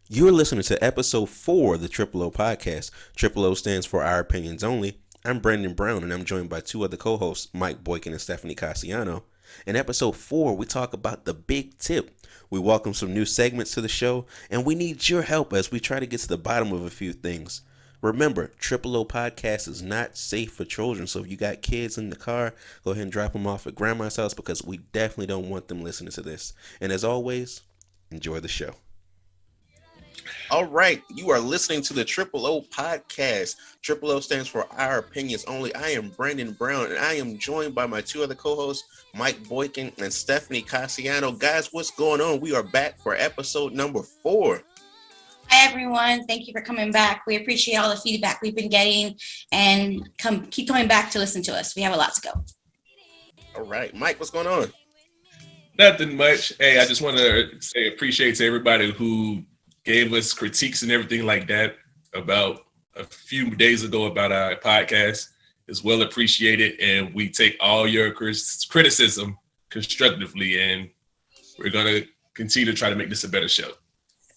You're listening to episode 4 of the Triple O podcast. Triple O stands for Our Opinions Only. I'm Brandon Brown, and I'm joined by two other co-hosts, Mike Boykin and Stephanie Cassiano. In episode 4, we talk about the big tip. We welcome some new segments to the show, and we need your help as we try to get to the bottom of a few things. Remember, Triple O podcast is not safe for children, so if you got kids in the car, go ahead and drop them off at grandma's house because we definitely don't want them listening to this. And as always, enjoy the show. All right, you are listening to the Triple O podcast. Triple O stands for Our Opinions Only. I am Brandon Brown, and I am joined by my two other co-hosts, Mike Boykin and Stephanie Cassiano. Guys, what's going on? We are back for episode number 4. Hi, everyone. Thank you for coming back. We appreciate all the feedback we've been getting, and keep coming back to listen to us. We have a lot to go. All right, Mike, what's going on? Nothing much. Hey, I just want to say appreciate to everybody who gave us critiques and everything like that about a few days ago about our podcast. It's well appreciated, and we take all your criticism constructively, and we're going to continue to try to make this a better show.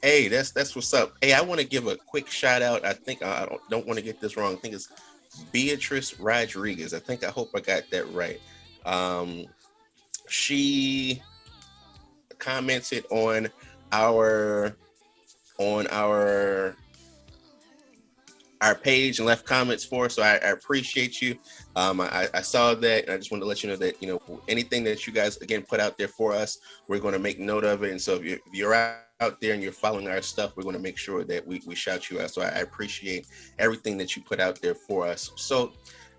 Hey, that's what's up. Hey, I want to give a quick shout out. I think I don't want to get this wrong. I think it's Beatrice Rodriguez. I hope I got that right. She commented on our page and left comments for us, so I appreciate you. I saw that, and I just wanted to let you know that, anything that you guys again put out there for us, we're going to make note of it. And so if you're out there and you're following our stuff, we're going to make sure that we shout you out. So I appreciate everything that you put out there for us. So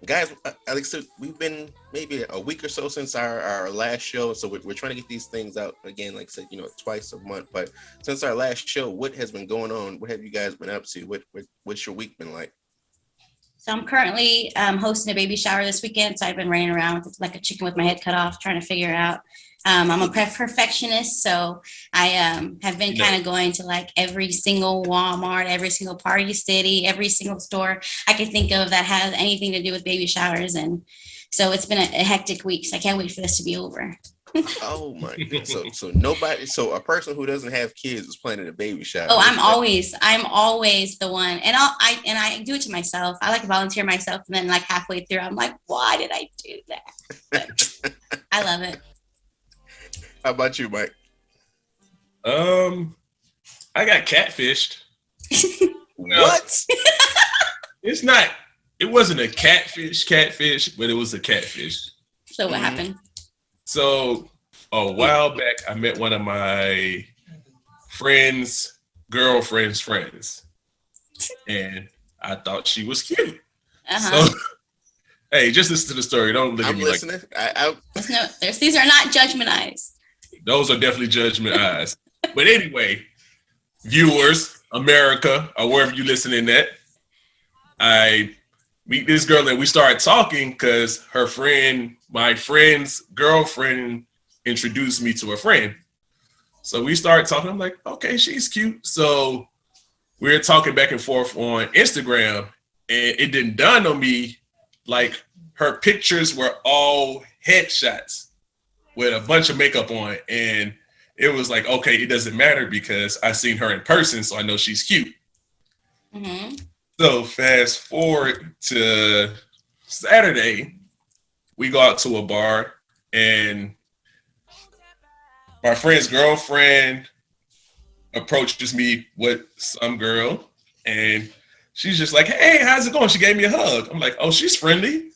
guys, like I said, we've been maybe a week or so since our last show, so we're trying to get these things out again, like I said, twice a month. But since our last show, what has been going on? What have you guys been up to? What's your week been like? So I'm currently hosting a baby shower this weekend, so I've been running around like a chicken with my head cut off, trying to figure it out. I'm a perfectionist, so I have been kind of going to like every single Walmart, every single Party City, every single store I can think of that has anything to do with baby showers. And so it's been a hectic week, so I can't wait for this to be over. Oh my God. So a person who doesn't have kids is planning a baby shower. Oh, I'm always the one. And I do it to myself. I like volunteer myself, and then like halfway through, I'm like, why did I do that? But I love it. How about you, Mike? I got catfished. What? It wasn't a catfish, but it was a catfish. So what happened? So a while back, I met one of my friend's girlfriend's friends, and I thought she was cute. So, hey, just listen to the story. Don't look at me listening. These are not judgment eyes. Those are definitely judgment eyes. But anyway, viewers, America, or wherever you listening at, I meet this girl and we started talking because my friend's girlfriend introduced me to a friend. So we started talking. I'm like, okay, she's cute. So we were talking back and forth on Instagram, and it didn't dawn on me, like her pictures were all headshots with a bunch of makeup on. And it was like, okay, it doesn't matter because I seen her in person, so I know she's cute. Mm-hmm. So fast forward to Saturday, we go out to a bar, and my friend's girlfriend approaches me with some girl, and she's just like, hey, how's it going? She gave me a hug. I'm like, oh, she's friendly.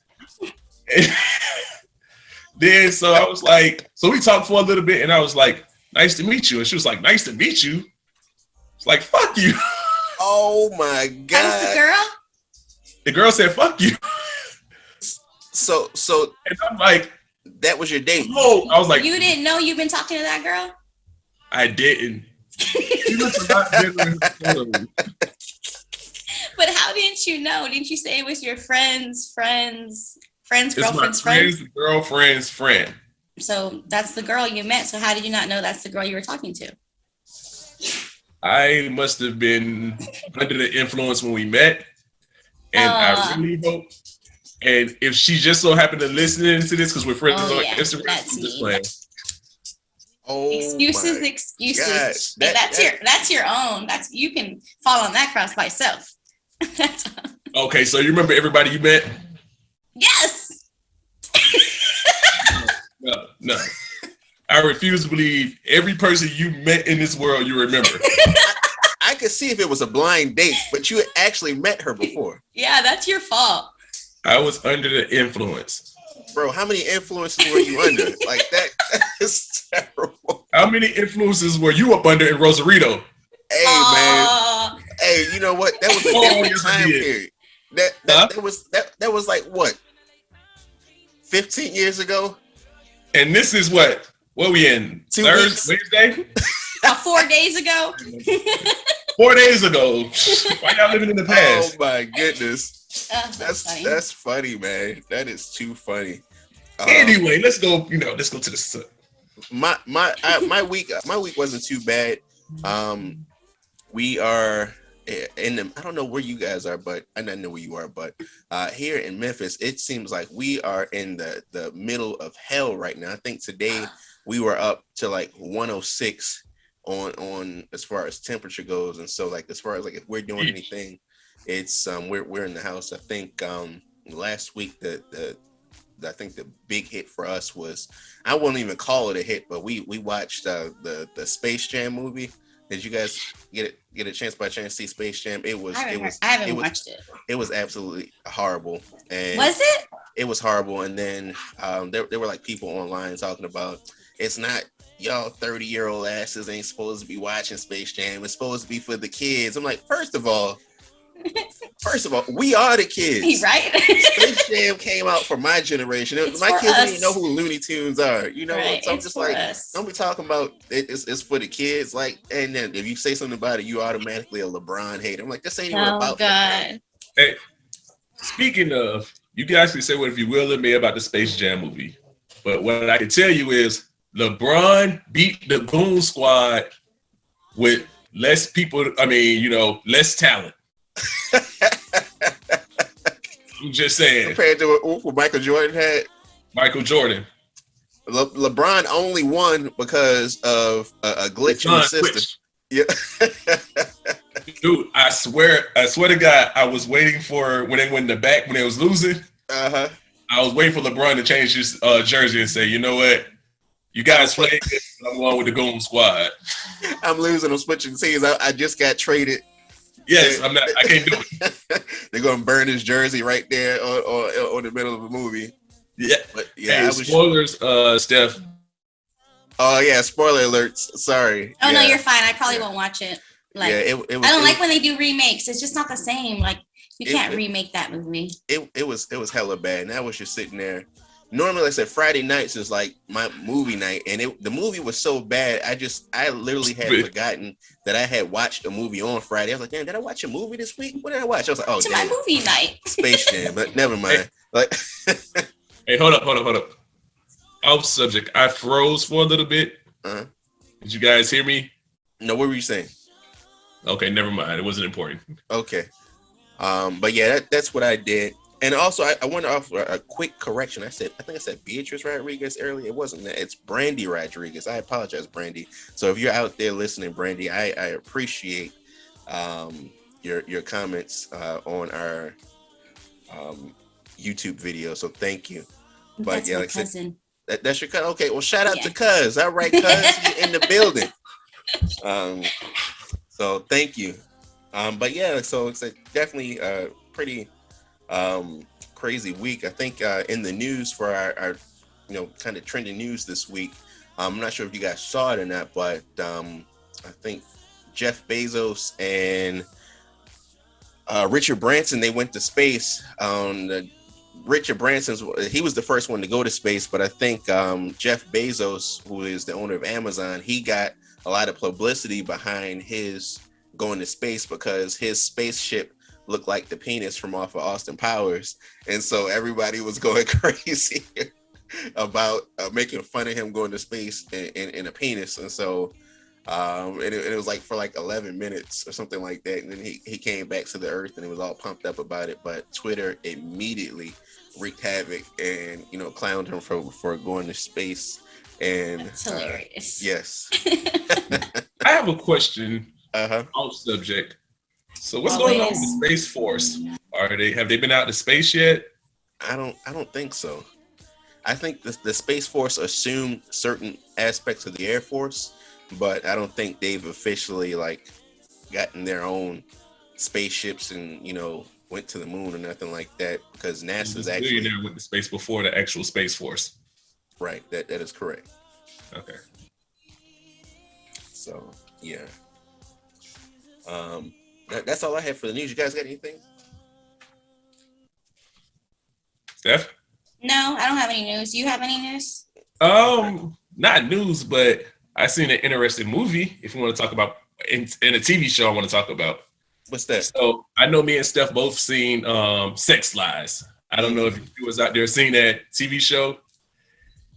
Then so I was like, so we talked for a little bit, and I was like, nice to meet you. And she was like, nice to meet you. It's like, fuck you. Oh my God. That was the girl? The girl said, fuck you. So and I'm like, that was your date. Oh, I was like, you didn't know you've been talking to that girl? I didn't. She looks a lot different. But how didn't you know? Didn't you say it was your friend's girlfriend's friend's friend? Girlfriend's friend. So that's the girl you met. So how did you not know that's the girl you were talking to? I must have been under the influence when we met. And I really hope. And if she just so happened to listen to this, because we're friends on Instagram, that's just me. playing. Oh Excuses, my excuses. God. That's your own. You can fall on that cross by yourself. That's Okay, so you remember everybody you met? yes. No. I refuse to believe every person you met in this world you remember. I could see if it was a blind date, but you actually met her before. Yeah, that's your fault. I was under the influence. Bro, how many influences were you under? Like that is terrible. How many influences were you up under in Rosarito? Hey man. Hey, you know what? That was a different time period. That was like what? 15 years ago? And this is what we in? 2 Thursday, weeks. Wednesday? 4 days ago. 4 days ago. Why y'all living in the past? Oh my goodness. That's funny, man. That is too funny. Anyway, let's go to the my week wasn't too bad. We are in the, I don't know where you guys are, but I don't know where you are, but here in Memphis, it seems like we are in the middle of hell right now. I think today we were up to like 106 on as far as temperature goes, and so like as far as like if we're doing anything, it's we're in the house. I think last week I think the big hit for us was, I wouldn't even call it a hit, but we watched the Space Jam movie. Did you guys get a chance by chance to see Space Jam? I haven't watched it. It was absolutely horrible. And was it? It was horrible. And then there were like people online talking about, it's not, y'all 30-year-old asses ain't supposed to be watching Space Jam. It's supposed to be for the kids. I'm like, first of all, we are the kids, right? Space Jam came out for my generation. My kids don't even know who Looney Tunes are, you know. Right. So I'm just like, don't be talking about it's for the kids. Like, and then if you say something about it, you automatically a LeBron hater. I'm like, this ain't even about God. Hey, speaking of, you can actually say what if you will of me about the Space Jam movie, but what I can tell you is LeBron beat the Goon Squad with less people. I mean, less talent. I'm just saying. Compared to what Michael Jordan had. Michael Jordan. LeBron only won because of a glitch in the system. Yeah. Dude, I swear to God, I was waiting for when they went in the back when they was losing. I was waiting for LeBron to change his jersey and say, you know what? You guys play it, I'm going with the Goon Squad. I'm losing. I'm switching teams. I just got traded. Yes, I can't do it. They're gonna burn his jersey right there on the middle of a movie. Yeah, but yeah. Hey, spoilers, Steph. Oh yeah, spoiler alerts. Sorry. Oh yeah. No, you're fine. I probably won't watch it. Like, I don't like when they do remakes. It's just not the same. Like, you can't remake that movie. It was hella bad. And I was just sitting there. Normally, like I said, Friday nights is like my movie night, and the movie was so bad. I literally had forgotten that I had watched a movie on Friday. I was like, damn, did I watch a movie this week? What did I watch? I was like, oh, to my movie night. Space Jam, but never mind. Like, hey, hold up. Off subject. I froze for a little bit. Uh-huh. Did you guys hear me? No, what were you saying? Okay, never mind. It wasn't important. Okay. But yeah, that's what I did. And also, I want to offer a quick correction. I think I said Beatrice Rodriguez earlier. It wasn't that. It's Brandy Rodriguez. I apologize, Brandy. So if you're out there listening, Brandy, I appreciate your comments on our YouTube video. So thank you. But that's yeah, my like cousin. That's your cousin. Okay, well, shout out to Cuz. All right, Cuz, you're in the building. So thank you. But yeah, so it's definitely pretty crazy week. I think in the news for our kind of trending news this week, I'm not sure if you guys saw it or not, but I think Jeff Bezos and Richard Branson, they went to space. Richard Branson, he was the first one to go to space, but I think Jeff Bezos, who is the owner of Amazon, he got a lot of publicity behind his going to space because his spaceship looked like the penis from off of Austin Powers, and so everybody was going crazy about making fun of him going to space in a penis. And so it was like for like 11 minutes or something like that, and then he came back to the earth and it was all pumped up about it, but Twitter immediately wreaked havoc and clowned him for going to space. And That's hilarious. yes. I have a question Uh-huh. off subject. So what's going on with Always. the Space Force? Have they been out to space yet? I don't think so. I think the Space Force assumed certain aspects of the Air Force, but I don't think they've officially like gotten their own spaceships and went to the moon or nothing like that, because NASA's This actually billionaire went to space before the actual Space Force. right. That is correct. Okay. So yeah. That's all I have for the news. You guys got anything? Steph? No, I don't have any news. You have any news? Not news, but I seen an interesting movie. If you want to talk about in a TV show, I want to talk about. What's that? So I know me and Steph both seen Sex Lies. I don't know if you was out there seeing that TV show.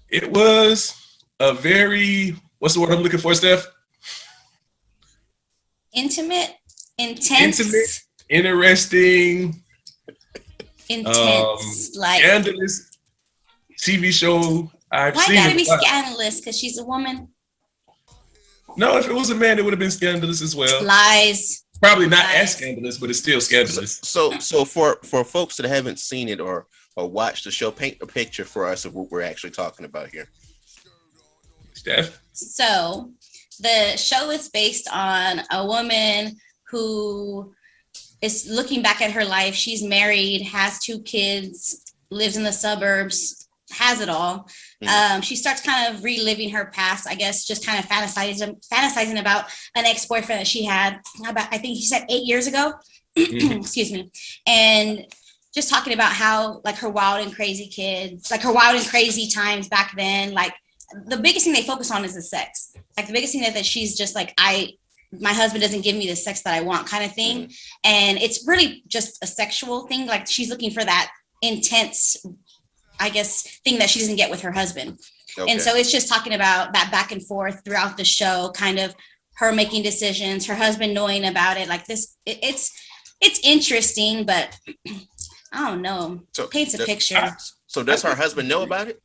It was a very, what's the word I'm looking for, Steph? Intense, interesting, like scandalous TV show I've why seen. gotta be scandalous? Because she's a woman. No, if it was a man, it would have been scandalous as well. Lies. Probably not Lies. as scandalous, but it's still scandalous. So for folks that haven't seen it or watched the show, paint a picture for us of what we're actually talking about here. Steph? So the show is based on a woman who is looking back at her life. She's married, has 2 kids, lives in the suburbs, has it all. She starts kind of reliving her past, I guess, just kind of fantasizing about an ex-boyfriend that she had about, I think she said 8 years ago. Excuse me. And just talking about how like her wild and crazy kids, like her wild and crazy times back then. Like the biggest thing they focus on is the sex. Like the biggest thing that she's just like, my husband doesn't give me the sex that I want kind of thing. And it's really just a sexual thing. Like she's looking for that intense, I guess, thing that she doesn't get with her husband. Okay. And so it's just talking about that back and forth throughout the show, kind of her making decisions, her husband knowing about it. Like this, it's interesting, but I don't know. So paints a picture. So does her husband know about it?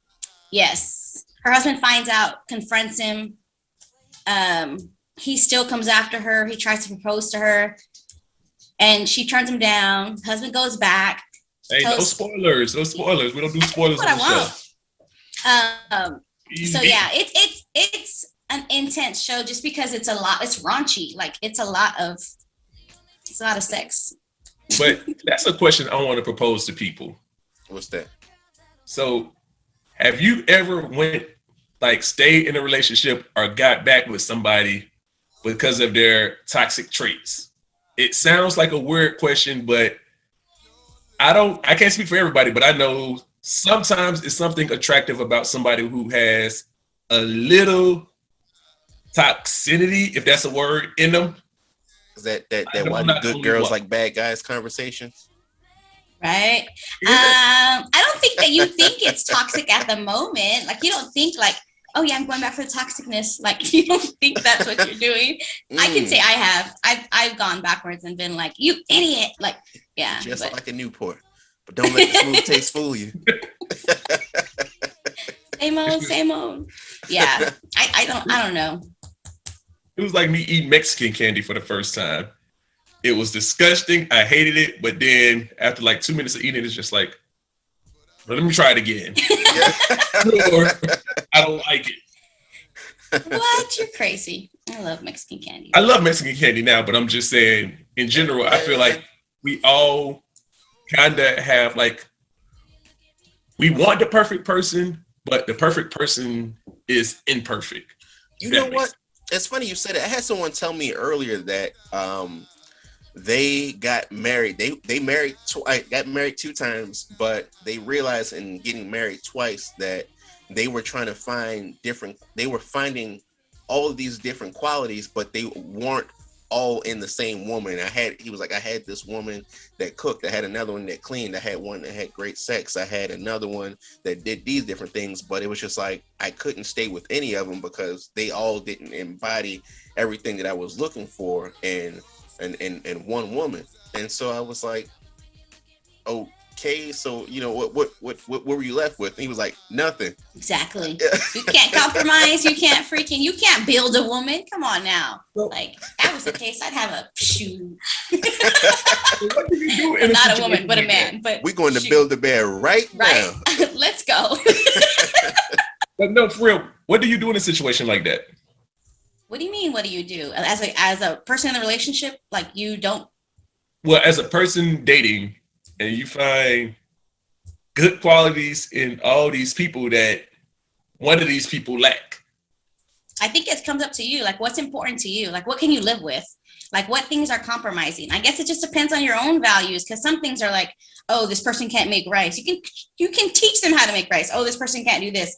Yes. Her husband finds out, confronts him. He still comes after her. He tries to propose to her and she turns him down. Husband goes back. Hey, no spoilers. No spoilers. We don't do spoilers on the show. So yeah, it's an intense show just because it's a lot. It's raunchy. Like it's a lot of sex. But that's a question I want to propose to people. What's that? So have you ever stayed in a relationship or got back with somebody because of their toxic traits? It sounds like a weird question, but I can't speak for everybody, but I know sometimes it's something attractive about somebody who has a little toxicity, if that's a word, in them. Is that why do good girls like bad guys conversation? Right. I don't think that you think it's toxic at the moment. Like you don't think like, oh yeah, I'm going back for the toxicness. Like you don't think that's what you're doing. I can say I have. I've gone backwards and been like, you idiot. Like, yeah. Just like a Newport. But don't let the smooth taste fool you. Same old. Yeah. I don't know. It was like me eating Mexican candy for the first time. It was disgusting. I hated it. But then after like 2 minutes of eating it, it's just like, well, let me try it again. Or I don't like it. What? You're crazy. I love Mexican candy. I love Mexican candy now, but I'm just saying, in general, I feel like we all kind of have like, we want the perfect person, but the perfect person is imperfect. You know what? It's funny you said it. I had someone tell me earlier that they got married. They got married 2 times, but they realized in getting married twice that they were trying to find they were finding all of these different qualities, but they weren't all in the same woman. He was like, I had this woman that cooked. I had another one that cleaned. I had one that had great sex. I had another one that did these different things, but it was just like, I couldn't stay with any of them because they all didn't embody everything that I was looking for in one woman. And so I was like, okay. okay, so what were you left with? And he was like, nothing. Exactly. You can't compromise. You can't build a woman. Come on now. Like, that was the case, I'd have a shoot. What do you do in Not a woman, situation but a like man. But We're going to build a bear right right. now. Let's go. But no, for real, what do you do in a situation like that? What do you mean? What do you do as a person in the relationship? Like, you don't. Well, as a person dating, and you find good qualities in all these people that one of these people lack. I think it comes up to you. Like, what's important to you? Like, what can you live with? Like, what things are compromising? I guess it just depends on your own values, because some things are like, oh, this person can't make rice. You can teach them how to make rice. Oh, this person can't do this.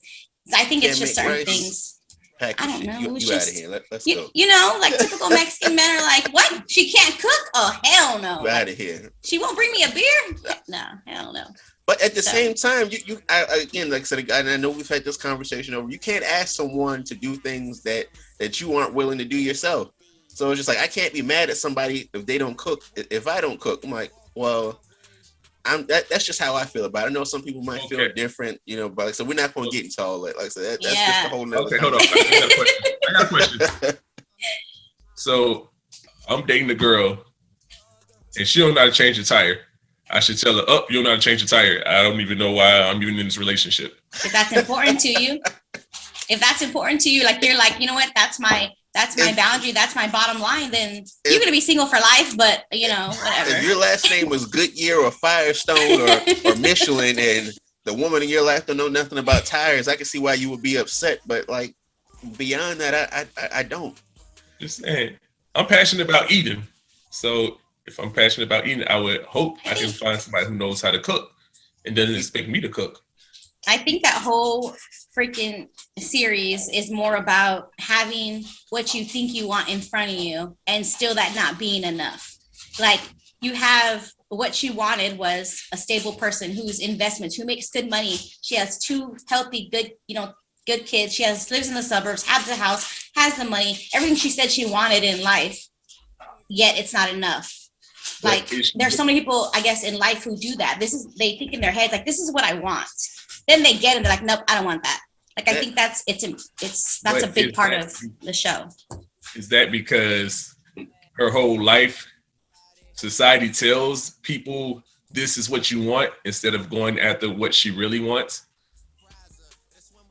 So I think it's just certain rice. things. Package I don't it. know. You It's out of just, here. Let's go. you know, like typical Mexican men are like, what? She can't cook? Oh, hell no. You out of here. She won't bring me a beer? No, hell no. But at the So- same time, again, like I said, and I know we've had this conversation over. You can't ask someone to do things that you aren't willing to do yourself. So it's just like, I can't be mad at somebody if they don't cook. If I don't cook, I'm like, well, that's just how I feel about it. I know some people might feel different, but like, so we're not going to get into all that. Like I said, that's just a whole nother. Okay, hold on. I got a question. So I'm dating a girl, and she don't know how to change a tire. I should tell her, you don't know how to change a tire. I don't even know why I'm even in this relationship. If that's important to you, like, you're like, you know what, that's my boundary, that's my bottom line, then you're going to be single for life, but whatever. If your last name was Goodyear or Firestone or Michelin, and the woman in your life don't know nothing about tires, I can see why you would be upset. But like, beyond that, I don't. Just saying, I'm passionate about eating. So if I'm passionate about eating, I would hope I can find somebody who knows how to cook and doesn't expect me to cook. I think that whole freaking series is more about having what you think you want in front of you and still that not being enough. Like, you have what she wanted was a stable person whose investments, who makes good money. She has 2 healthy, good kids. She lives in the suburbs, has the house, has the money, everything she said she wanted in life, yet it's not enough. Like, there's so many people, I guess, in life who do that. They think in their heads, like, this is what I want. Then they get it, and they're like, nope, I don't want that. Like, I think that's a big part of the show. Is that because her whole life, society tells people this is what you want instead of going after what she really wants?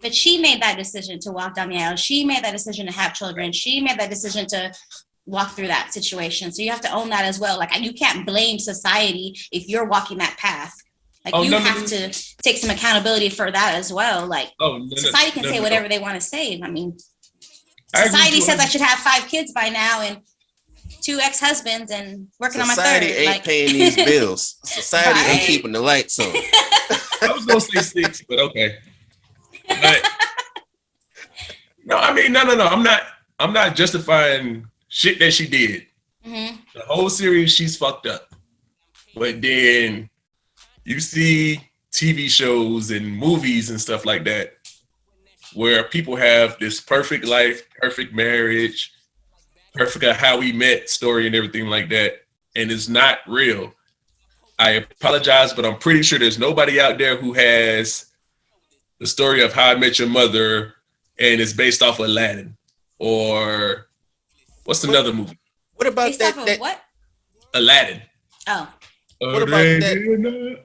But she made that decision to walk down the aisle. She made that decision to have children. She made that decision to walk through that situation. So you have to own that as well. Like, you can't blame society if you're walking that path. Like, have to take some accountability for that as well. Like, society can say whatever they want to say. I mean, society says I should have 5 kids by now and 2 ex-husbands and working on my 3rd. Society ain't paying these bills. Society ain't keeping the lights on. I was gonna say 6, but okay. But, no, I mean, no. I'm not justifying shit that she did. Mm-hmm. The whole series, she's fucked up. But then you see TV shows and movies and stuff like that where people have this perfect life, perfect marriage, perfect how we met story and everything like that. And it's not real. I apologize, but I'm pretty sure there's nobody out there who has the story of How I Met Your Mother and it's based off of Aladdin. Or what's another movie? What about Based that? off of what? Aladdin. Oh. What about that?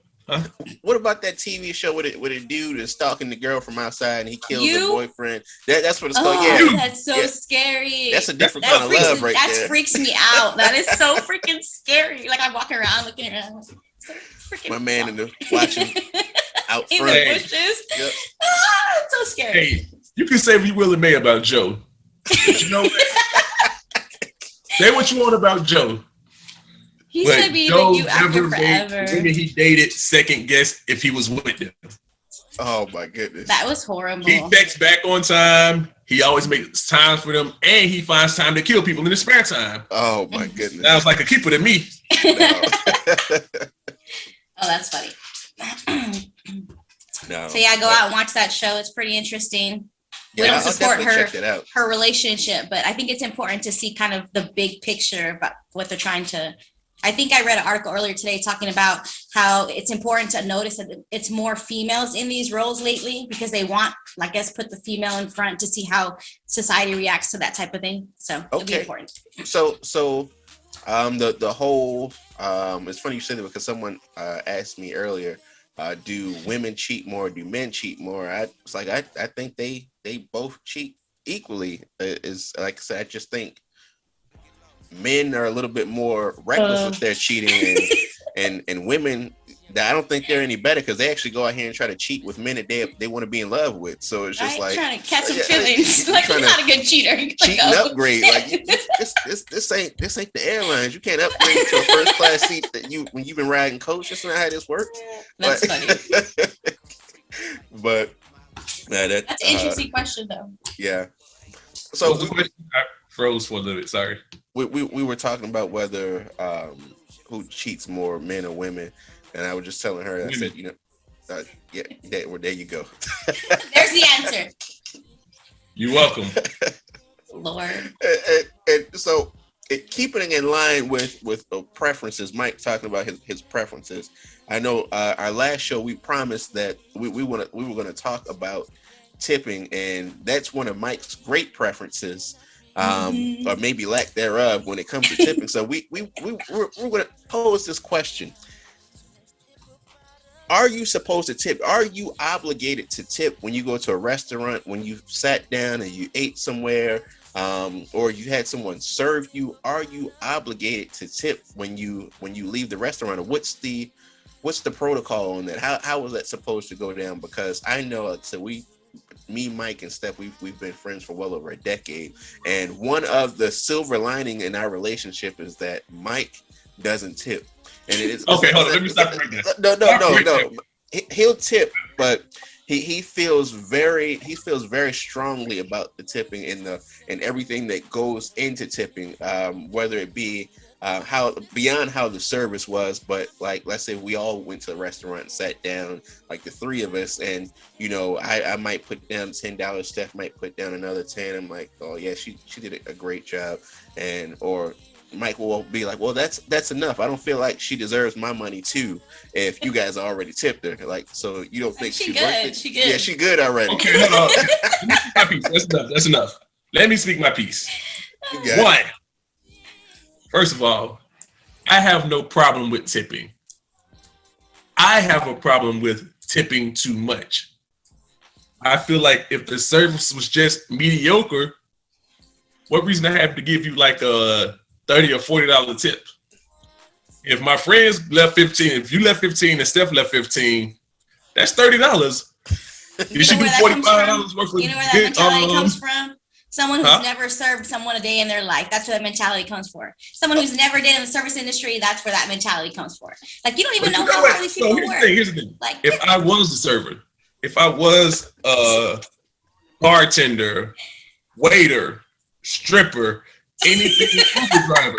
What about that TV show with a dude is stalking the girl from outside and he kills the boyfriend? That's what it's called. Oh, that's so scary. That's a different kind of love right there. That freaks me out. That is so freaking scary. Like, I'm walking around looking around. So freaking my man in the watching out in front. the bushes. Yep. Ah, it's so scary. Hey, you can say what you will and may about Joe. But you know what? Say what you want about Joe. He's gonna be with you after forever. Women he dated second guess if he was with them. Oh my goodness. That was horrible. He texts back on time. He always makes time for them, and he finds time to kill people in his spare time. Oh my goodness. Sounds like a keeper to me. No. Oh, that's funny. No. So yeah, go out and watch that show. It's pretty interesting. We don't support her relationship, but I think it's important to see kind of the big picture about what they're trying to I think I read an article earlier today talking about how it's important to notice that it's more females in these roles lately because they want, I guess, put the female in front to see how society reacts to that type of thing. So it'll be important. So the whole it's funny you said that because someone asked me earlier, do women cheat more? Do men cheat more? I was like, I think they both cheat equally. Is like I said, I just think men are a little bit more reckless with their cheating, and women, I don't think they're any better because they actually go out here and try to cheat with men that they want to be in love with. So it's just like trying to catch some feelings. Like you're not a good cheater. Cheat and upgrade. Like this ain't the airlines. You can't upgrade to a first class seat when you've been riding coach. That's not how this works. That's funny. But that's an interesting question though. Yeah. So I froze for a little bit. Sorry. We were talking about whether who cheats more, men or women, and I was just telling her. I said, there you go. There's the answer. You're welcome. Lord. And so, keeping in line with preferences, Mike talking about his preferences. I know our last show we promised that we were going to talk about tipping, and that's one of Mike's great preferences. Or maybe lack thereof when it comes to tipping. So we're going to pose this question. Are you supposed to tip? Are you obligated to tip when you go to a restaurant, when you sat down and you ate somewhere, or you had someone serve you? Are you obligated to tip when you leave the restaurant? Or what's the protocol on that? How is that supposed to go down? Because I know, me, Mike, and Steph, we've been friends for well over a decade, and one of the silver lining in our relationship is that Mike doesn't tip, and it is okay. Hold on, let me stop right there. No. He'll tip, but he feels very strongly about the tipping and everything that goes into tipping, whether it be how beyond how the service was, but like let's say we all went to a restaurant and sat down, like the three of us, and I might put down $10, Steph might put down another 10. I'm like, oh yeah, she did a great job, or Mike will be like, well, that's enough. I don't feel like she deserves my money too if you guys already tipped her. Like, so you don't think she worth it? She good. Yeah, she good already. Okay, hold on. My piece. That's enough. Let me speak my piece. One. First of all, I have no problem with tipping. I have a problem with tipping too much. I feel like if the service was just mediocre, what reason I have to give you like a $30 or $40 tip? If my friends left 15, if you left 15 and Steph left 15, that's $30. You should do $45 worth of. You know where that mentality comes from? Someone who's never served someone a day in their life. That's where that mentality comes for. Someone who's never did in the service industry, that's where that mentality comes for. Like, you don't even know how all these people work. Here's the thing. Like, if I was the server, if I was a bartender, waiter, stripper, anything, Uber driver,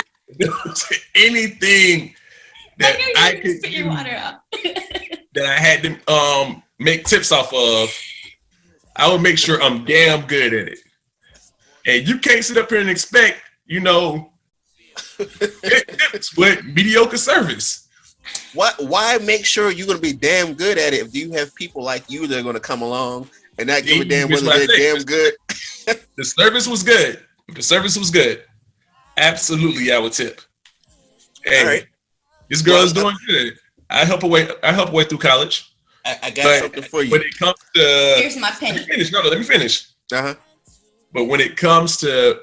anything that I could spit your water out, that I had to make tips off of, I would make sure I'm damn good at it. And you can't sit up here and expect, tips with mediocre service. Why make sure you're going to be damn good at it if you have people like you that are going to come along and not give a damn whether they're damn good? The service was good. If the service was good, absolutely I would tip. Hey, all right. This girl is doing good. I help her way through college. I got something for you. When it comes to here's my penny. Let me finish. Uh-huh. But when it comes to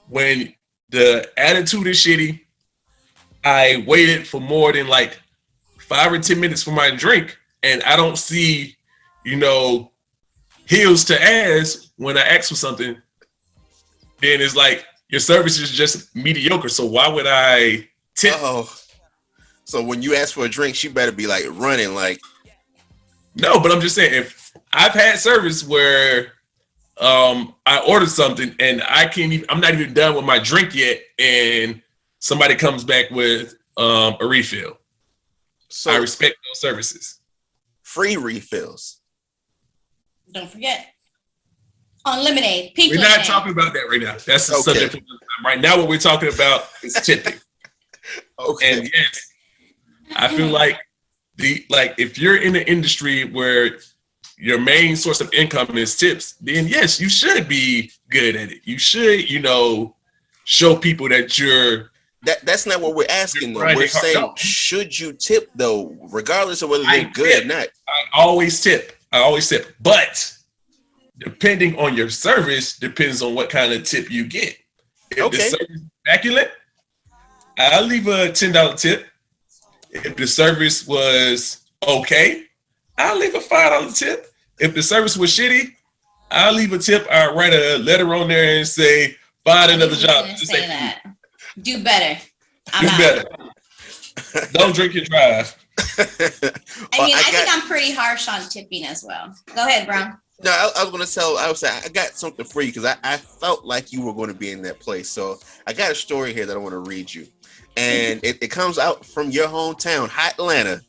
when the attitude is shitty, I waited for more than like 5 or 10 minutes for my drink, and I don't see, heels to ass when I ask for something, then it's like your service is just mediocre. So why would I tip? Oh, so when you ask for a drink, she better be like running like. No, but I'm just saying, if I've had service where I ordered something and I'm not even done with my drink yet, and somebody comes back with a refill. So I respect those services. Free refills. Don't forget. On lemonade. Pink we're lemonade. not talking about that right now. That's the subject. Right now, what we're talking about is tipping. Okay. And yes, I feel like if you're in an industry where your main source of income is tips, then yes, you should be good at it. You should, show people that That's not what we're asking though. grinding We're hard. saying No. should you tip though, regardless of whether they're I good tip. or not. I always tip. But depending on your service, depends on what kind of tip you get. If the Okay. service is immaculate, I'll leave a $10 tip. If the service was okay, I'll leave a $5 tip. If the service was shitty, I'll leave a tip. I'll write a letter on there and say, find another job. Just Say that. Do better. I'm do out. better. Don't drink and drive. I mean, I think I'm pretty harsh on tipping as well. Go ahead, Brown. No, I was gonna tell. I was saying I got something for you because I felt like you were going to be in that place. So I got a story here that I want to read you, and it comes out from your hometown, Hot Atlanta.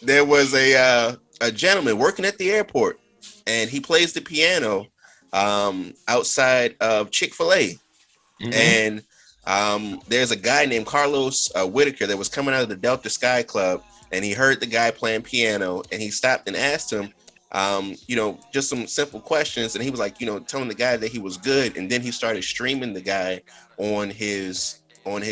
There was a gentleman working at the airport, and he plays the piano outside of Chick-fil-A, and there's a guy named Carlos Whitaker that was coming out of the Delta Sky Club, and he heard the guy playing piano, and he stopped and asked him, just some simple questions, and he was like, telling the guy that he was good, and then he started streaming the guy on his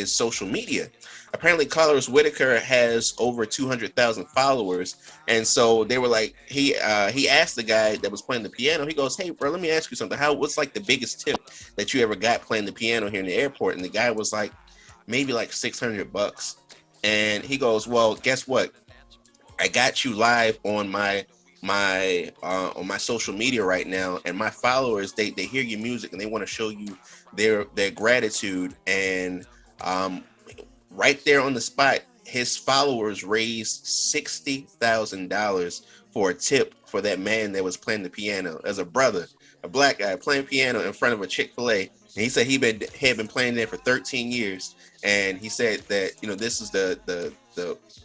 social media. Apparently, Carlos Whitaker has over 200,000 followers, and so they were like, he asked the guy that was playing the piano. He goes, "Hey, bro, let me ask you something. What's like the biggest tip that you ever got playing the piano here in the airport?" And the guy was like, "Maybe like $600." And he goes, "Well, guess what? I got you live on my social media right now, and my followers they hear your music and they want to show you their gratitude." And right there on the spot, his followers raised $60,000 for a tip for that man that was playing the piano, as a brother, a black guy playing piano in front of a Chick-fil-A. And he said he had been playing there for 13 years, and he said that this is the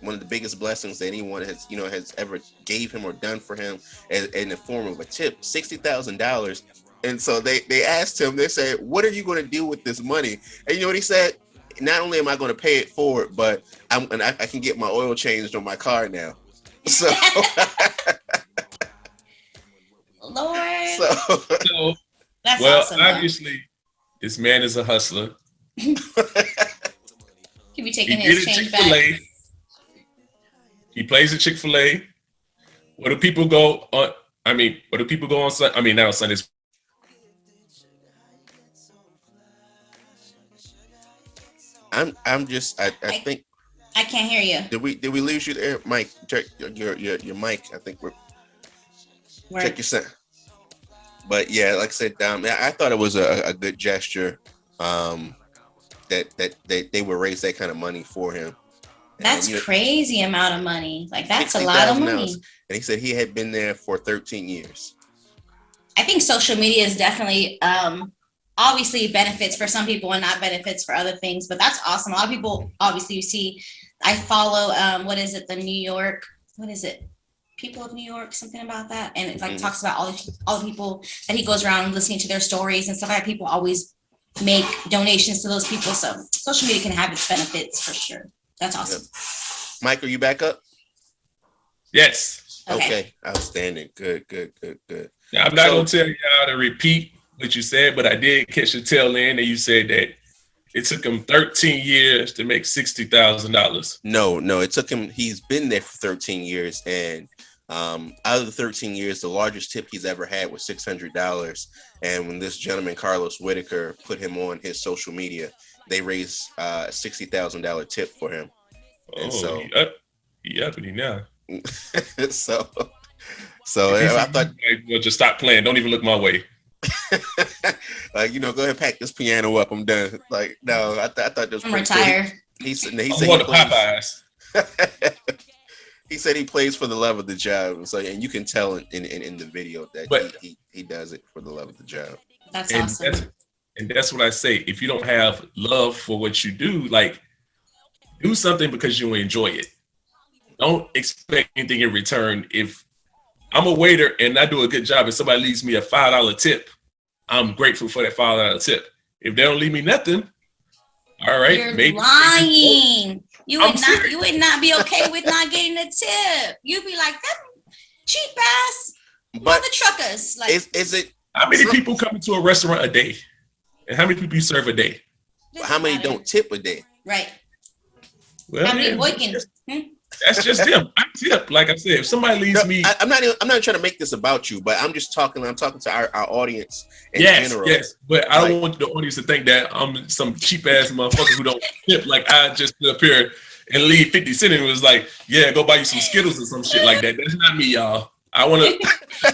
one of the biggest blessings that anyone has ever gave him or done for him in the form of a tip, $60,000. And so they asked him, they said, "What are you going to do with this money?" And you know what he said? "Not only am I going to pay it forward, but I can get my oil changed on my car now." So, Lord, So, that's well, awesome. though. obviously, this man is a hustler. He be He taking did his a change Chick-fil-A. back. He plays at Chick-fil-A. What do people go on? What do people go on Sunday? Not on Sundays. I'm just I think I can't hear you. did we lose you there, Mike? Check your mic. I think check your sound. But yeah, like I said, I thought it was a good gesture that they would raise that kind of money for him. That's crazy amount of money. Like, that's a lot of $60,000. money. And he said he had been there for 13 years. I think social media is definitely obviously benefits for some people and not benefits for other things, but that's awesome. A lot of people, obviously, you see, I follow the New York, People of New York, something about that, and it talks about all the people that he goes around listening to their stories and stuff like that. People always make donations to those people, so social media can have its benefits for sure. That's awesome. Yep. Mike, are you back up? Yes. Okay. Outstanding. Good. Now, I'm not going to tell y'all to repeat what you said, but I did catch the tail end, and you said that it took him 13 years to make $60,000. No, it took him. He's been there for 13 years, and out of the 13 years, the largest tip he's ever had was $600. And when this gentleman Carlos Whitaker put him on his social media, they raised a $60,000 tip for him. And he uppity now. so I thought, well, just stop playing. Don't even look my way. like, go ahead and pack this piano up. I'm done. Like, no, I thought this. I'm retired. Cool. He said I'm going to Popeyes. He said he plays for the love of the job. So, and you can tell in the video that he does it for the love of the job. That's awesome. That's what I say. If you don't have love for what you do, like, do something because you enjoy it. Don't expect anything in return. If I'm a waiter and I do a good job and somebody leaves me a $5 tip, I'm grateful for that $5 tip. If they don't leave me nothing, all All right, You're maybe lying. I'm serious. You would not be okay with not getting a tip. You'd be like, that cheap ass But mother truckers. Like, is it How many people come into a restaurant a day, and how many people you serve a day? how many don't tip a day? Right. Well, How many yeah, Boykin? that's just them. I tip. Like I said, if somebody leaves me, I'm not trying to make this about you, but I'm talking to our audience in yes, general. yes. But I don't Like- want the audience to think that I'm some cheap ass motherfucker who don't tip. Like I just stood up here and leave 50 cents and was like, yeah, go buy you some Skittles or some shit like that. That's not me, y'all. I want to.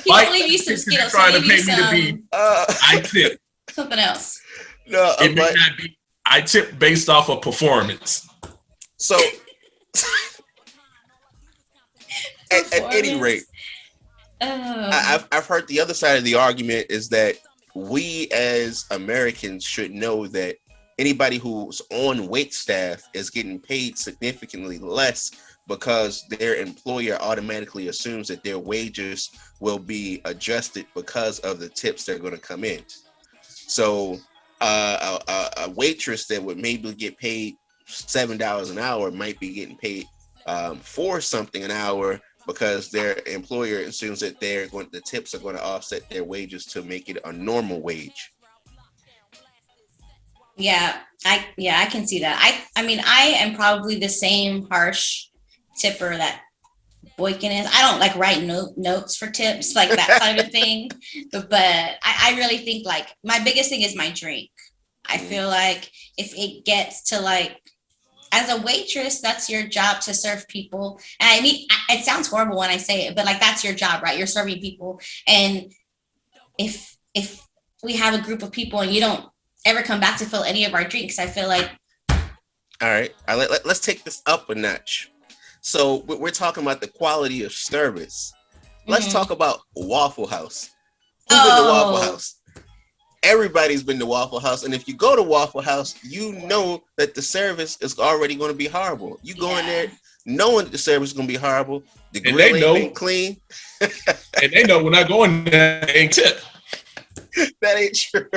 He don't leave you some Skittles. Trying He'll to leave pay you me to be. I tip. something else. No, It may but not be. I tip based off of performance. so at any rate, Oh. I've heard the other side of the argument is that we as Americans should know that anybody who's on wait staff is getting paid significantly less because their employer automatically assumes that their wages will be adjusted because of the tips that are going to come in. So a waitress that would maybe get paid $7 an hour might be getting paid for something an hour because their employer assumes that the tips are going to offset their wages to make it a normal wage. Yeah, I can see that. I mean, I am probably the same harsh tipper that Boykin is. I don't like write notes for tips, like that kind of thing. But I really think like my biggest thing is my drink. I feel like if it gets to like, as a waitress, that's your job to serve people. And I mean, it sounds horrible when I say it, but like that's your job, right? You're serving people. And if we have a group of people and you don't ever come back to fill any of our drinks, I feel like. All right, let's take this up a notch. So we're talking about the quality of service. Let's talk about Waffle House. Who's been to Waffle House? Everybody's been to Waffle House, and if you go to Waffle House, you know that the service is already going to be horrible. You go in there knowing that the service is going to be horrible. The And grill they ain't know. been clean. And they know when I go in there, they ain't tip. That ain't true.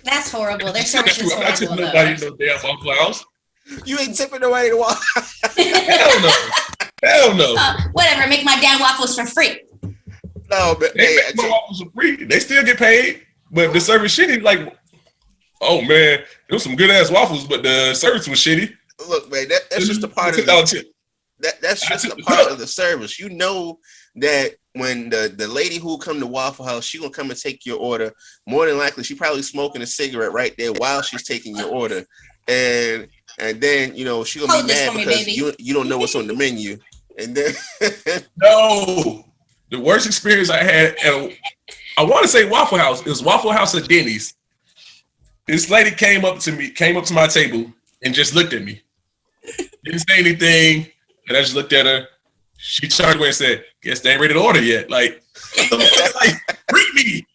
That's horrible. Their service is I'm not tipping horrible. nobody in no damn Waffle House. You ain't tipping nobody to Waffle House. Hell no. Hell no. Whatever, make my damn waffles for free. No, but They hey, make my waffles for free. They still get paid, but if the service shitty, like, oh man, there was some good ass waffles, but the service was shitty. look, man, that's just a part of $10 tip. that's just a part of the service. You know that when the lady who come to Waffle House, she gonna come and take your order. More than likely, she probably smoking a cigarette right there while she's taking your order, and then she gonna Hold be this mad for me, because baby. you don't know what's on the menu, and then No, the worst experience I had, and I want to say Waffle House. It was Waffle House at Denny's. This lady came up to my table, and just looked at me. Didn't say anything, and I just looked at her. She turned away and said, "Guess they ain't ready to order yet." Like, read me.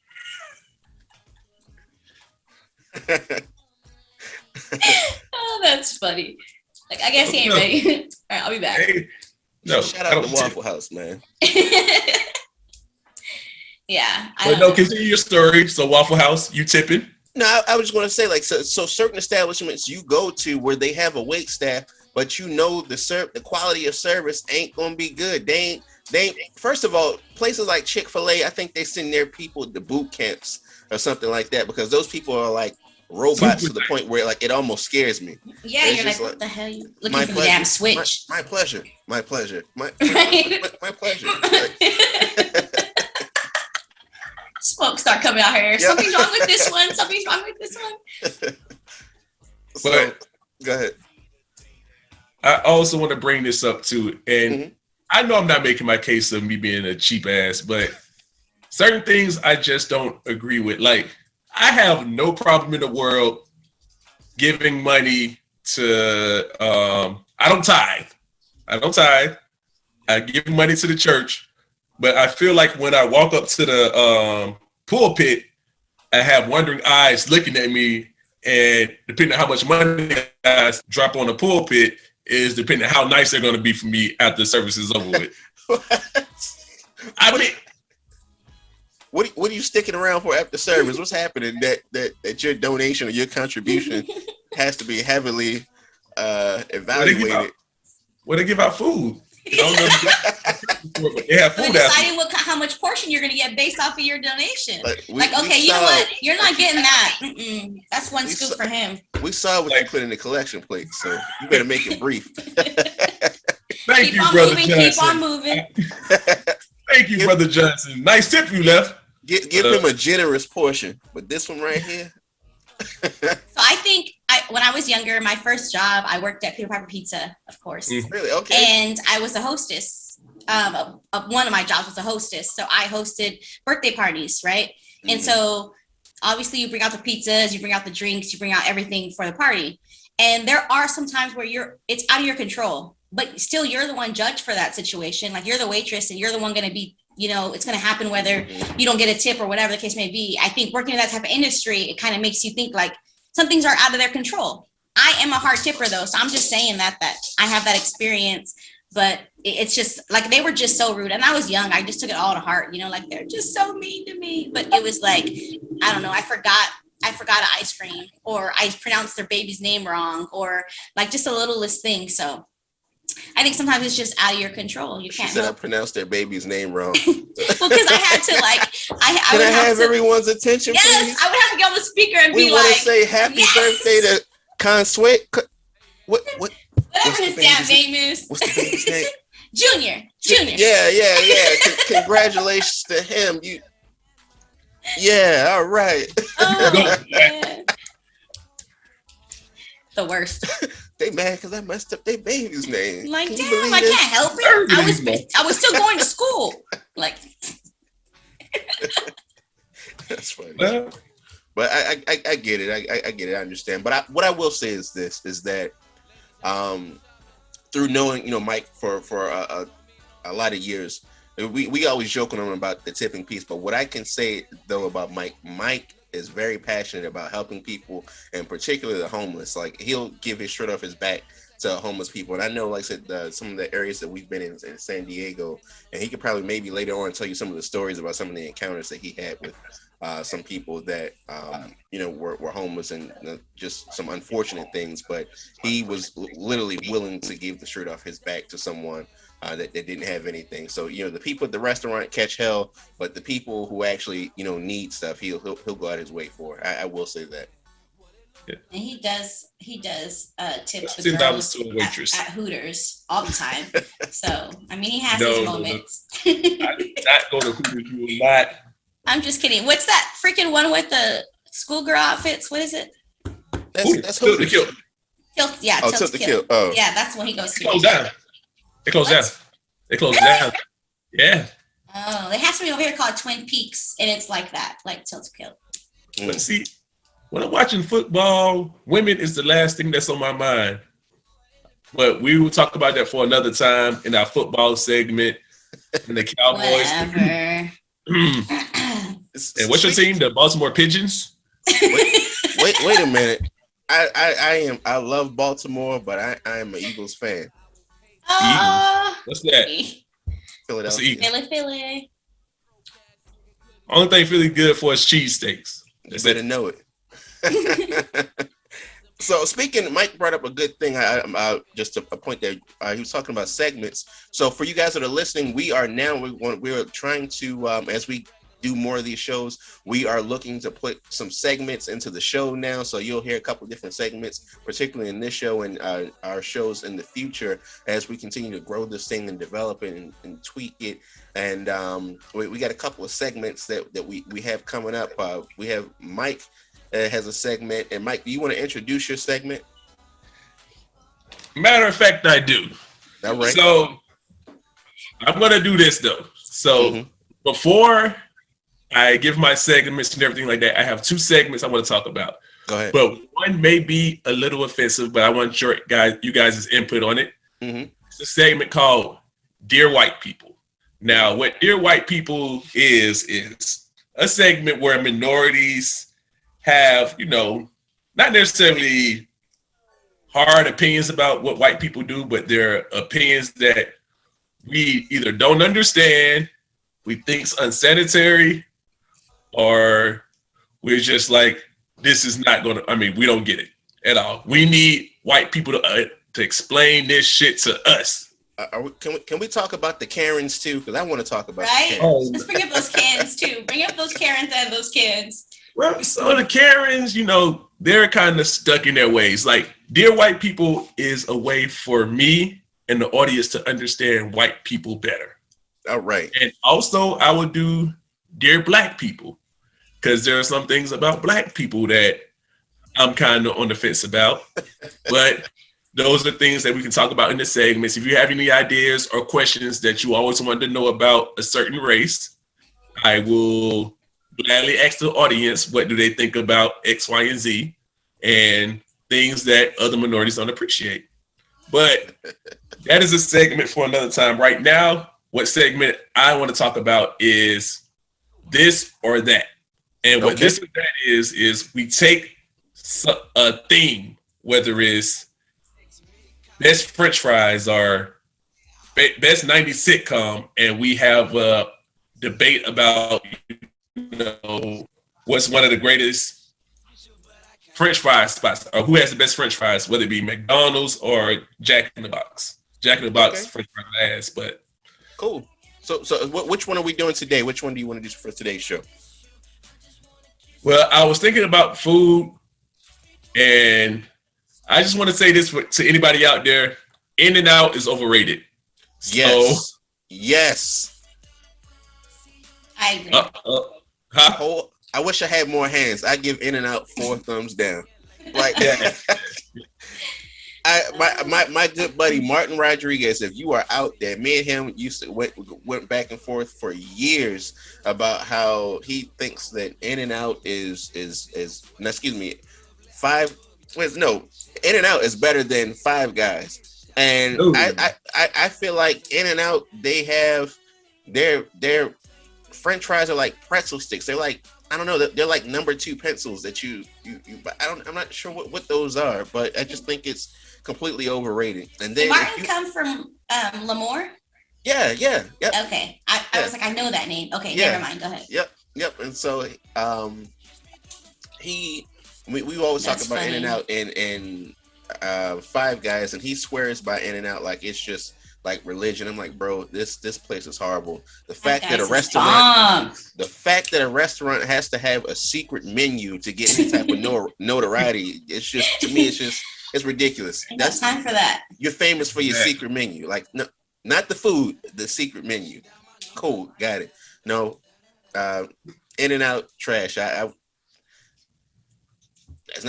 Oh, that's funny. Like, I guess he ain't ready. All right, I'll be back. Hey, no, shout I out don't to tip. Waffle House, man. Yeah. But no, continue your story. So Waffle House, you tipping? No, I was just gonna say so certain establishments you go to where they have a wait staff, but you know the quality of service ain't gonna be good. They ain't. First of all, places like Chick-fil-A, I think they send their people to boot camps or something like that because those people are like robots to the point where like it almost scares me. Yeah, It's you're just like, what like, the hell? You my looking for the pleasure. damn switch? My pleasure. My pleasure. My pleasure. Smoke start coming out here. Yeah. Something's wrong with this one. Something's wrong with this one. So, But- go ahead. I also want to bring this up too, and Mhm. I know I'm not making my case of me being a cheap ass, but certain things I just don't agree with. Like, I have no problem in the world giving money to. I don't tithe. I give money to the church, but I feel like when I walk up to the pulpit, I have wondering eyes looking at me, and depending on how much money I drop on the pulpit is depending on how nice they're going to be for me after the service is over with. I mean, What are you sticking around for after service? What's happening that your donation or your contribution has to be heavily evaluated? They give out food. I don't know but they have food. But deciding how much portion you're going to get based off of your donation. Okay, you know what? You're not getting that. That's one scoop for him. We saw what you put in the collection plate, so you better make it brief. Thank you, Brother Johnson. Keep on moving. Thank you, Brother Johnson. Nice tip you left. Give him a generous portion, but this one right here. So I think when I was younger, my first job, I worked at Peter Piper Pizza, of course. Really? Okay. And I was a hostess. One of my jobs was a hostess. So I hosted birthday parties, right? Mm-hmm. And so obviously you bring out the pizzas, you bring out the drinks, you bring out everything for the party. And there are some times where it's out of your control, but still you're the one judged for that situation. Like you're the waitress and you're the one going to be, it's going to happen whether you don't get a tip or whatever the case may be. I think working in that type of industry, it kind of makes you think like some things are out of their control. I am a hard tipper though. So I'm just saying that I have that experience, but it's just like, they were just so rude. And I was young. I just took it all to heart, like they're just so mean to me, but it was like, I don't know. I forgot an ice cream, or I pronounced their baby's name wrong, or like just a littlest thing. So I think sometimes it's just out of your control. You can't. She said I pronounced their baby's name wrong. Well, because I had to Can I have everyone's attention? Yes, please? I would have to get on the speaker and be like, we want to say happy birthday to Consuet. Whatever his damn name is. What's the baby's name? Junior. Yeah. Congratulations to him. Yeah, all right. Oh, man. The worst. They mad because I messed up their baby's name. Like, damn, I can't help it. I was still going to school. Like, that's funny. But I get it. I get it. I understand. But what I will say is this: is that through knowing Mike for a lot of years, we always joke on him about the tipping piece. But what I can say though about Mike is very passionate about helping people, and particularly the homeless. Like he'll give his shirt off his back to homeless people. And I know, like I said, some of the areas that we've been in San Diego, and he could probably maybe later on tell you some of the stories about some of the encounters that he had with some people that were homeless and just some unfortunate things. But he was literally willing to give the shirt off his back to someone that didn't have anything. So the people at the restaurant catch hell, but the people who actually need stuff, he'll go out his way for. I will say that. Yeah. And he does tip the $10 girls to a waitress at Hooters all the time. So I mean, he has his moments. I did not go to Hooters. You will not. I'm just kidding. What's that freaking one with the schoolgirl outfits? What is it? That's Hooters. Tilt the Kill. Oh. Yeah, that's when he goes to. Close down. They closed down. They closed down. Yeah. Oh, there has to be over here called Twin Peaks, and it's like that, like Tilt to Kill. But see, when I'm watching football, women is the last thing that's on my mind. But we will talk about that for another time in our football segment. And the Cowboys. Whatever. And what's your team? The Baltimore Pigeons? Wait a minute. I love Baltimore, but I am an Eagles fan. What's that? Philadelphia. Philly. Only thing Philly good for is cheesesteaks. You better know it. So speaking, Mike brought up a good thing. Just a point that he was talking about segments. So for you guys that are listening, we're trying to as we do more of these shows, we are looking to put some segments into the show now. So you'll hear a couple of different segments, particularly in this show and our shows in the future, as we continue to grow this thing and develop it and tweak it. And we got a couple of segments that we have coming up. We have Mike has a segment. And Mike, do you want to introduce your segment? Matter of fact, I do. All right. So I'm going to do this though. So before I give my segments and everything like that, I have two segments I want to talk about. Go ahead. But one may be a little offensive, but I want you guys' input on it. Mm-hmm. It's a segment called Dear White People. Now, what Dear White People is a segment where minorities have, not necessarily hard opinions about what white people do, but they're opinions that we either don't understand, we think's unsanitary, or we're just like, this is not going to, I mean, we don't get it at all. We need white people to explain this shit to us. Can we talk about the Karens too? Because I want to talk about Right? the Karens. Let's bring up those Karens too. Bring up those Karens and those kids. Well, so the Karens, you know, they're kind of stuck in their ways. Like, Dear White People is a way for me and the audience to understand white people better. All right. And also, I would do Dear Black People, because there are some things about Black people that I'm kind of on the fence about. But those are things that we can talk about in the segments. If you have any ideas or questions that you always wanted to know about a certain race, I will gladly ask the audience, what do they think about X, Y, and Z, and things that other minorities don't appreciate. But that is a segment for another time. Right now, what segment I want to talk about is this or that. And what this or that is we take a theme, whether it's best French fries or best 90s sitcom, and we have a debate about, you know, what's one of the greatest French fry spots, or who has the best French fries, whether it be McDonald's or Jack in the Box. Jack in the Box French fries ass, but cool. So which one are we doing today? Which one do you want to do for today's show? Well, I was thinking about food, and I just want to say this to anybody out there: In-N-Out is overrated. Yes. So, yes. I agree. I wish I had more hands. I give In-N-Out 4 thumbs down. Like my good buddy Martin Rodriguez, if you are out there, me and him used to went back and forth for years about how he thinks that In-N-Out is In-N-Out is better than Five Guys. And I feel like In-N-Out, they have their French fries are like pretzel sticks. They're like, I don't know, they're like number 2 pencils that you I'm not sure what those are, but I just think it's completely overrated. And then did Martin come from Lemoore? Yeah. Yep. Okay. I was like, I know that name. Okay, never mind. Go ahead. Yep. And so we always talk about funny. In-N-Out and Five Guys, and he swears by In-N-Out like it's just like religion. I'm like, bro, this place is horrible. The fact that a restaurant has to have a secret menu to get any type of notoriety, it's just, to me, it's ridiculous. That's time for that. You're famous for your secret menu. Like, no, not the food, the secret menu. Cool, got it. No, In-N-Out trash. In-N-Out is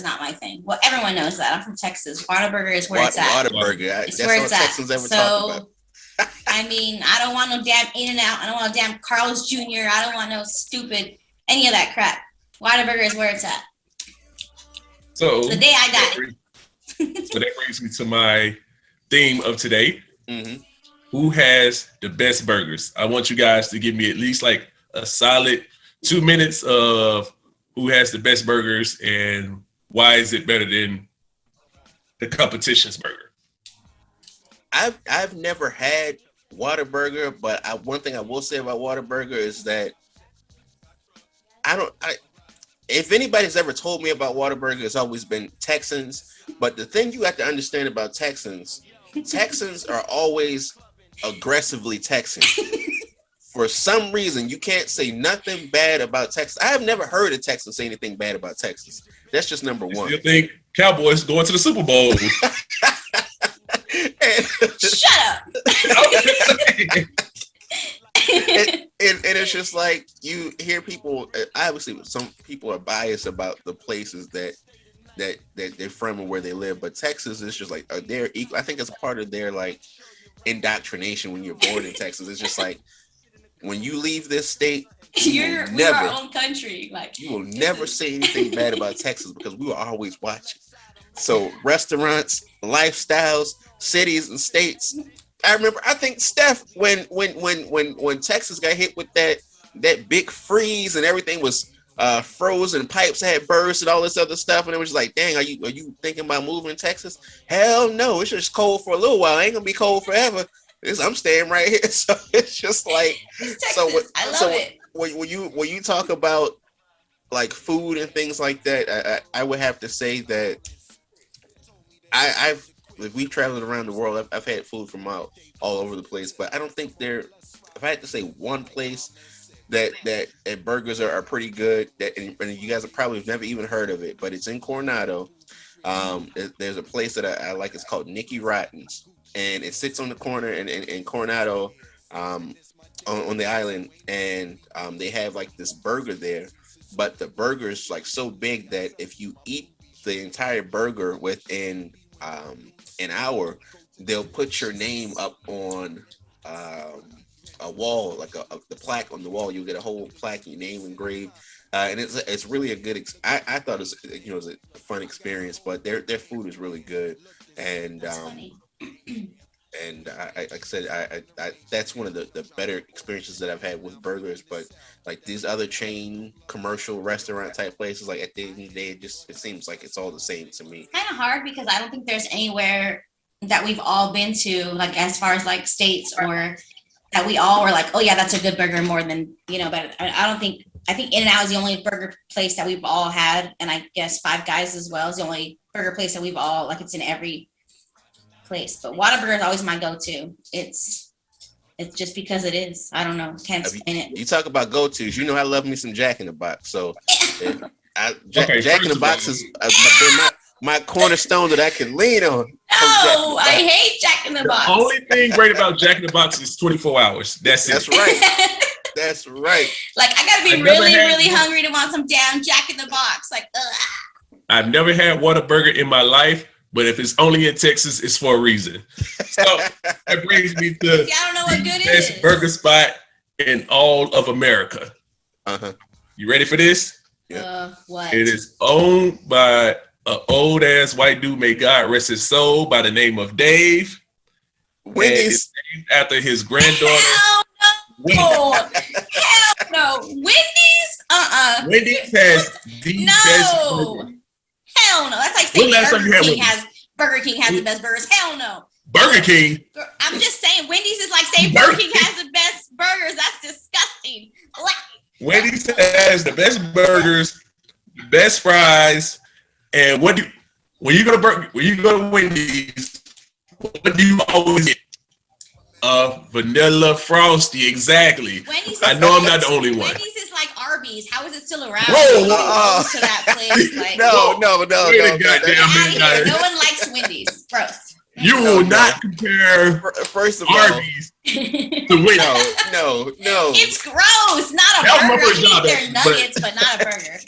not my thing. Well, everyone knows that. I'm from Texas. Whataburger is where it's at. Whataburger. That's all Texans ever talk about. I mean, I don't want no damn In-N-Out. I don't want no damn Carl's Jr. I don't want no stupid any of that crap. Whataburger is where it's at. So the day I die. So that brings me to my theme of today. Mm-hmm. Who has the best burgers? I want you guys to give me at least like a solid 2 minutes of who has the best burgers and why is it better than the competition's burger. I've never had Whataburger, but one thing I will say about Whataburger is that if anybody's ever told me about Whataburger, it's always been Texans. But the thing you have to understand about Texans are always aggressively Texan. For some reason, you can't say nothing bad about Texas. I have never heard a Texan say anything bad about Texas. That's just number one. You think Cowboys going to the Super Bowl? Shut up. and it's just like you hear people. Obviously, some people are biased about the places that they're from and where they live. But Texas is just like they're equal. I think it's part of their like indoctrination when you're born in Texas. It's just like, when you leave this state, we're our own country. Like, you will never say anything bad about Texas because we were always watching. So restaurants, lifestyles, cities, and states. I remember. I think Steph, when Texas got hit with that big freeze and everything was frozen, pipes had burst and all this other stuff, and it was like, dang, are you thinking about moving to Texas? Hell no, it's just cold for a little while. It ain't gonna be cold forever. I'm staying right here. So it's just like, It's Texas. so I love so it. when you talk about like food and things like that, I would have to say that I've if we traveled around the world, I've had food from all over the place, but I don't think if I had to say one place that burgers are pretty good, that and you guys have probably never even heard of it, but it's in Coronado. There's a place that I like. It's called Nicky Rotten's, and it sits on the corner in Coronado, on the island, and they have like this burger there, but the burger is like so big that if you eat the entire burger within an hour, they'll put your name up on a wall, like the plaque on the wall. You'll get a whole plaque, your name engraved, and it's really a good. I thought it was a fun experience, but their food is really good, and That's funny. and I like I said, I that's one of the better experiences that I've had with burgers. But like these other chain commercial restaurant type places, like at the end of the day, it seems like it's all the same to me. Kind of hard because I don't think there's anywhere that we've all been to, like as far as like states, or that we all were like, oh yeah, that's a good burger more than, but I don't think, I think In-N-Out is the only burger place that we've all had. And I guess Five Guys as well is the only burger place that we've all, like it's in every place. But Whataburger is always my go-to. It's just because it is. I don't know. Can't explain it. You talk about go-tos. You know I love me some Jack in the Box. So Jack Okay, in the Box has been my cornerstone that I can lean on. No, I hate Jack in the Box. The only thing great about Jack in the Box is 24 hours. That's That's it. right. That's right. Like I gotta be I never really, had really one. hungry to want some damn Jack in the Box. Like, ugh. I've never had Whataburger in my life, but if it's only in Texas, it's for a reason. So that brings me to See, I don't know what good the best is. burger spot in all of America. Uh-huh. You ready for this? What? It is owned by an old ass white dude, may God rest his soul, by the name of Dave. And Wendy's. it's named after his granddaughter. Hell Wendy. no! Hell no! Wendy's? Wendy's has the best No! burger. Hell no! That's like When saying last time you had Burger King has the best burgers. Hell no! Burger King. I'm just saying Wendy's is like saying Burger Burger King has the best burgers. That's disgusting. Wendy's has the best burgers, the best fries, and when you go to Wendy's, what do you always get? Vanilla frosty, exactly. Wendy's I know I'm not the only one. Wendy's is like Arby's. How is it still around? Whoa! Nobody goes to that place. Like, No. Wait a goddamn get out of minute. here. No one likes Wendy's. Gross. You will not compare First of all, Arby's to Wendy's. no. It's gross. Not a That was my burger. first You job, eat their but- nuggets, but not a burger.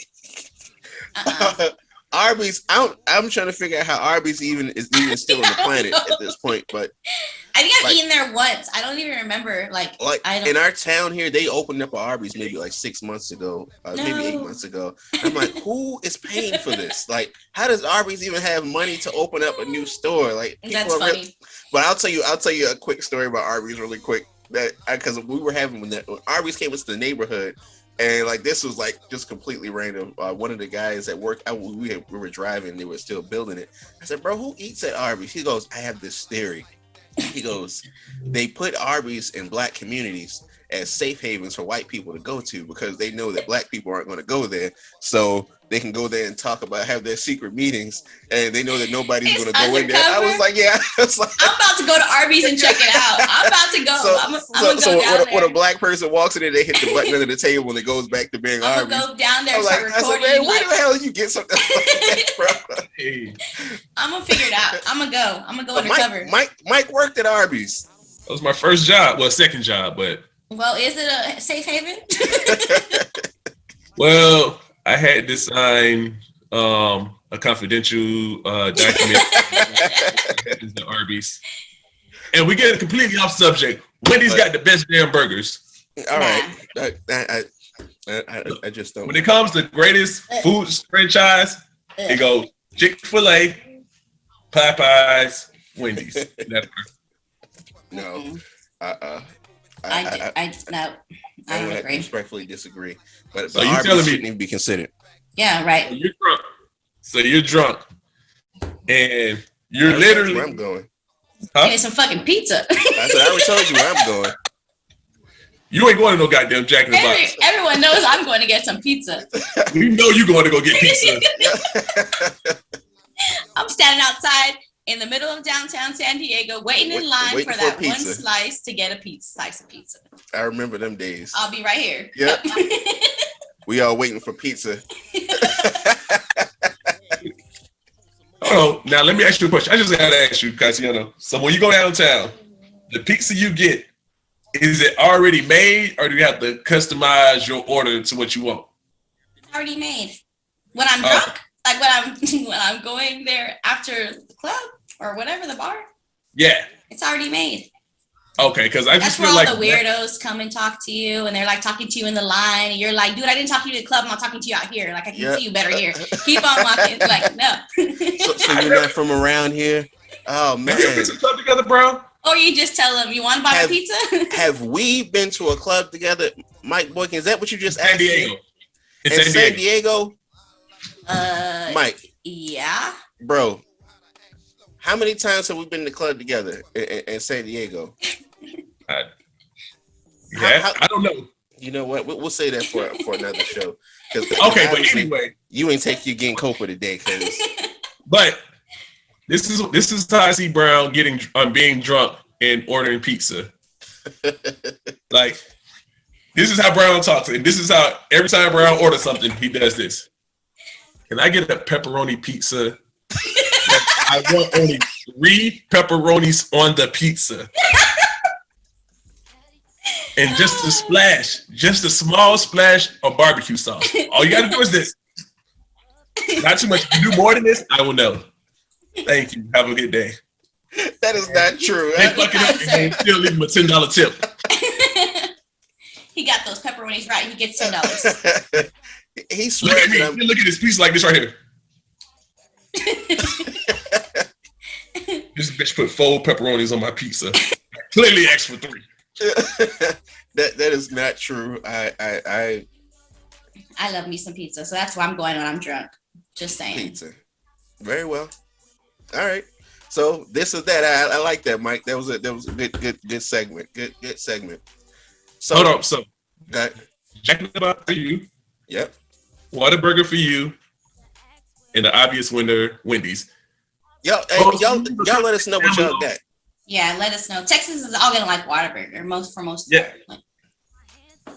Arby's. I'm trying to figure out how Arby's even is still on the planet at this point. But I think I've Like- eaten there once. I don't even remember. Like I don't. in our town here, they opened up an Arby's maybe like 6 months ago, maybe 8 No. months ago. I'm like, who is paying for this? Like, how does Arby's even have money to open up a new store? Like, That's are funny. But I'll tell you a quick story about Arby's really quick. That because we were having when Arby's came into the neighborhood, and like this was like just completely random. One of the guys at work, we were driving, they were still building it. I said, "Bro, who eats at Arby's?" He goes, "I have this theory." He goes, "They put Arby's in black communities as safe havens for white people to go to because they know that black people aren't going to go there, so they can go there and have their secret meetings, and they know that nobody's It's going to go in there." I was undercover? like, "Yeah." I was like, I'm about to go to Arby's and check it out. I'm about to go. I'm gonna go down there. when a black person walks in there, they hit the button under the table and it goes back to being I'm Arby's. gonna go down there I and was start like, recording. man, where Like, the hell did you get something like that from? Hey, I'm gonna figure it out. I'm gonna go But undercover. Mike worked at Arby's. that was my first job. Well, second job, but Well, is it a safe haven? well, I had to sign a confidential document at the Arby's. And we get completely off subject. Wendy's got the best damn burgers. All right, I just don't. When it comes to greatest food franchise, it goes Chick-fil-A, Popeyes, Wendy's. Never. No. I I don't would agree. respectfully disagree. But So you Arby's telling me- shouldn't even be considered. Yeah, right. So you're drunk. And you're That's where I'm literally going. Give me some fucking pizza. I said I already told you where I'm going. You ain't going to no goddamn Jack in the Box. Everyone knows I'm going to get some pizza. We know you going to go get pizza. I'm standing outside in the middle of downtown San Diego, waiting in line waiting for for a that one pizza. slice to get a slice of pizza. I remember them days. I'll be right here. Yep. We all waiting for pizza. Oh, now let me ask you a question. I just got to ask you, Cassiano. So when you go downtown, the pizza you get, is it already made, or do you have to customize your order to what you want? Already made. When I'm drunk, like when I'm going there after the club or whatever, the bar. Yeah. It's already made. Okay, because I That's just where feel all like the weirdos come and talk to you, and they're like talking to you in the line, and you're like, dude, I didn't talk to you at the club, I'm not talking to you out here. Like, I can see you better here. Keep on walking. Like, no. So you're not from around here? Oh man. Have you been to the club together, bro? Or you just tell them, you want to buy my pizza? Have we been to a club together? Mike Boykin, is that what you just asked? San Diego. In San Diego? Mike. Yeah. Bro, how many times have we been to the club together in San Diego? I don't know. You know what? We'll say that for another show. Okay, but anyway, you ain't take your getting Copa today, cause. But this is Ty Brown being drunk and ordering pizza. Like, this is how Brown talks, and this is how every time Brown orders something, he does this. Can I get a pepperoni pizza? I want only 3 pepperonis on the pizza. And just a small splash of barbecue sauce. All you gotta do is this. Not too much. If you do more than this, I will know. Thank you. Have a good day. That is not true. They fuck it up and still leave him a $10 tip. He got those pepperonis right. He gets $10. He swears. Look at this piece like this right here. This bitch put 4 pepperonis on my pizza. Clearly asked for 3. That is not true. I love me some pizza, so that's why I'm going when I'm drunk. Just saying. Pizza. Very well. All right. So this is that. I like that, Mike. That was a good segment. Good segment. So hold on. So got Jack in the Box for you. Yep. Whataburger for you. And the obvious winner, Wendy's. Y'all let us know what y'all got. Yeah, let us know. Texas is all gonna like Whataburger most. Yeah.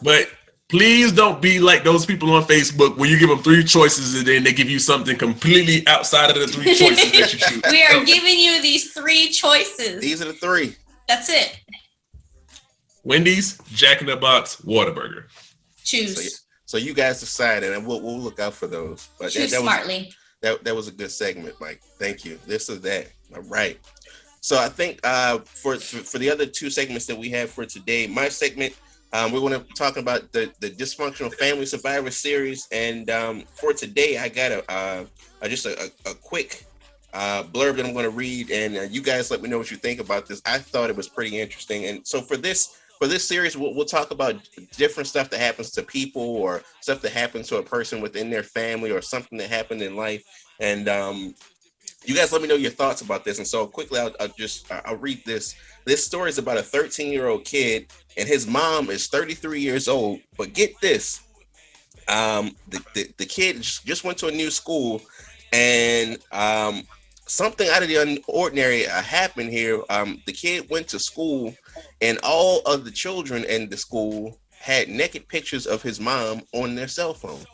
But please don't be like those people on Facebook where you give them 3 choices and then they give you something completely outside of the 3 choices that you choose. We are giving you these 3 choices. These are the 3. That's it. Wendy's, Jack in the Box, Whataburger. Choose. So you guys decide, and we'll look out for those. But choose smartly. That was a good segment, Mike. Thank you. This is that. All right. So I think for the other 2 segments that we have for today, my segment, we're going to talk about the Dysfunctional Family Survivor Series. And for today, I got just a quick blurb that I'm going to read, and you guys let me know what you think about this. I thought it was pretty interesting. And so for this series, we'll talk about different stuff that happens to people or stuff that happens to a person within their family or something that happened in life. And you guys let me know your thoughts about this. And so quickly, I'll read this. This story is about a 13-year-old kid, and his mom is 33 years old. But get this, the kid just went to a new school, and something out of the ordinary happened here. The kid went to school, and all of the children in the school had naked pictures of his mom on their cell phone.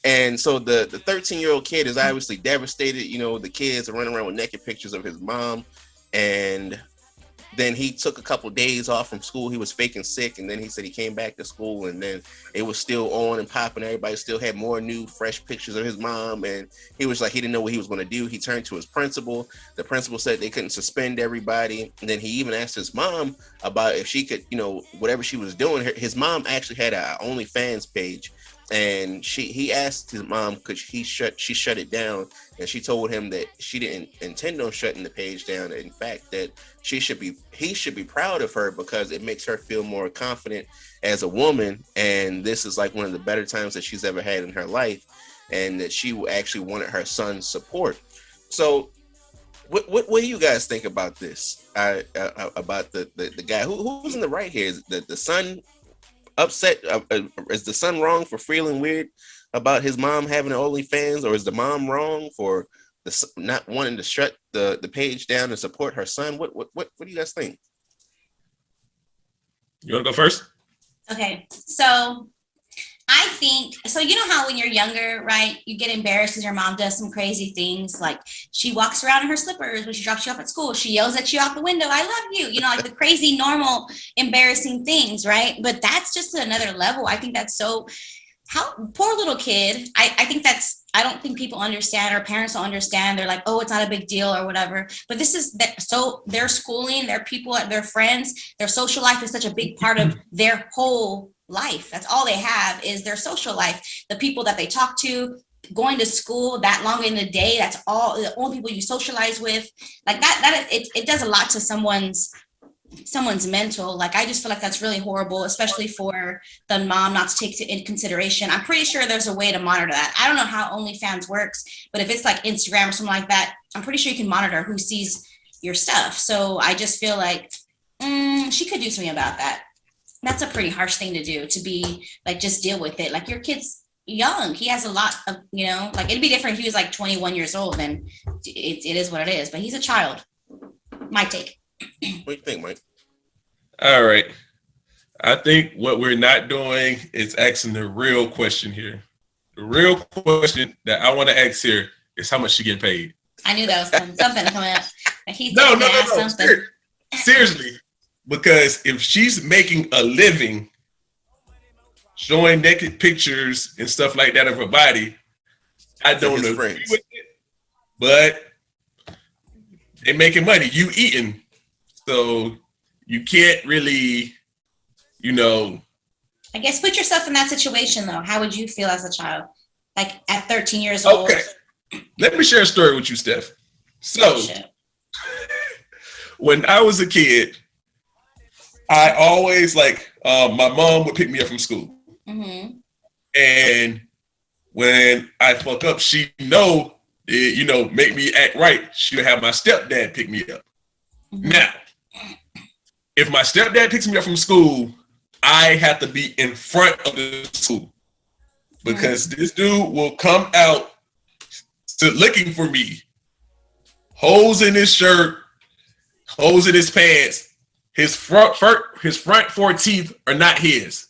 And so the 13-year-old kid is obviously devastated. You know, the kids are running around with naked pictures of his mom. And then he took a couple days off from school. He was faking sick. And then he said he came back to school, and then it was still on and popping. Everybody still had more new, fresh pictures of his mom. And he was like, he didn't know what he was going to do. He turned to his principal. The principal said they couldn't suspend everybody. And then he even asked his mom about if she could, whatever she was doing. His mom actually had an OnlyFans page. And he asked his mom, could she shut it down? And she told him that she didn't intend on shutting the page down. In fact, that he should be proud of her because it makes her feel more confident as a woman. And this is like one of the better times that she's ever had in her life, and that she actually wanted her son's support. So What do you guys think about this? About the guy who's in the right here? Is the son upset? Is the son wrong for feeling weird about his mom having an OnlyFans, or is the mom wrong for not wanting to shut the page down and support her son? What do you guys think? You want to go first? Okay, so I think so. You know how when you're younger, right, you get embarrassed because your mom does some crazy things, like she walks around in her slippers when she drops you off at school. She yells at you out the window, "I love you." You know, like the crazy, normal, embarrassing things, right? But that's just another level. I think that's so. How poor little kid. I think that's. I don't think people understand, or parents don't understand. They're like, "Oh, it's not a big deal," or whatever. But this is that. So their schooling, their people, their friends, their social life is such a big part of their whole life. That's all they have is their social life. The people that they talk to, going to school that long in the day, that's all the only people you socialize with. Like it does a lot to someone's mental. Like I just feel like that's really horrible, especially for the mom not to take into consideration. I'm pretty sure there's a way to monitor that. I don't know how OnlyFans works, but if it's like Instagram or something like that, I'm pretty sure you can monitor who sees your stuff. So I just feel like she could do something about that. That's a pretty harsh thing to do, to be like, just deal with it. Like your kid's young. He has a lot of, like it'd be different if he was like 21 years old, then it is what it is, but he's a child. My take. What do you think, Mike? All right. I think what we're not doing is asking the real question here. The real question that I want to ask here is how much she get paid. I knew that was something coming up. No. Seriously. Because if she's making a living showing naked pictures and stuff like that of her body, I don't agree with it. But they're making money. You eating. So you can't really, I guess put yourself in that situation, though. How would you feel as a child? Like at 13 years old? Okay. Let me share a story with you, Steph. So when I was a kid, I always my mom would pick me up from school. Mm-hmm. And when I fuck up, she make me act right. She would have my stepdad pick me up. Mm-hmm. Now, if my stepdad picks me up from school, I have to be in front of the school because this dude will come out to looking for me. Holes in his shirt, holes in his pants. His front 4 teeth are not his.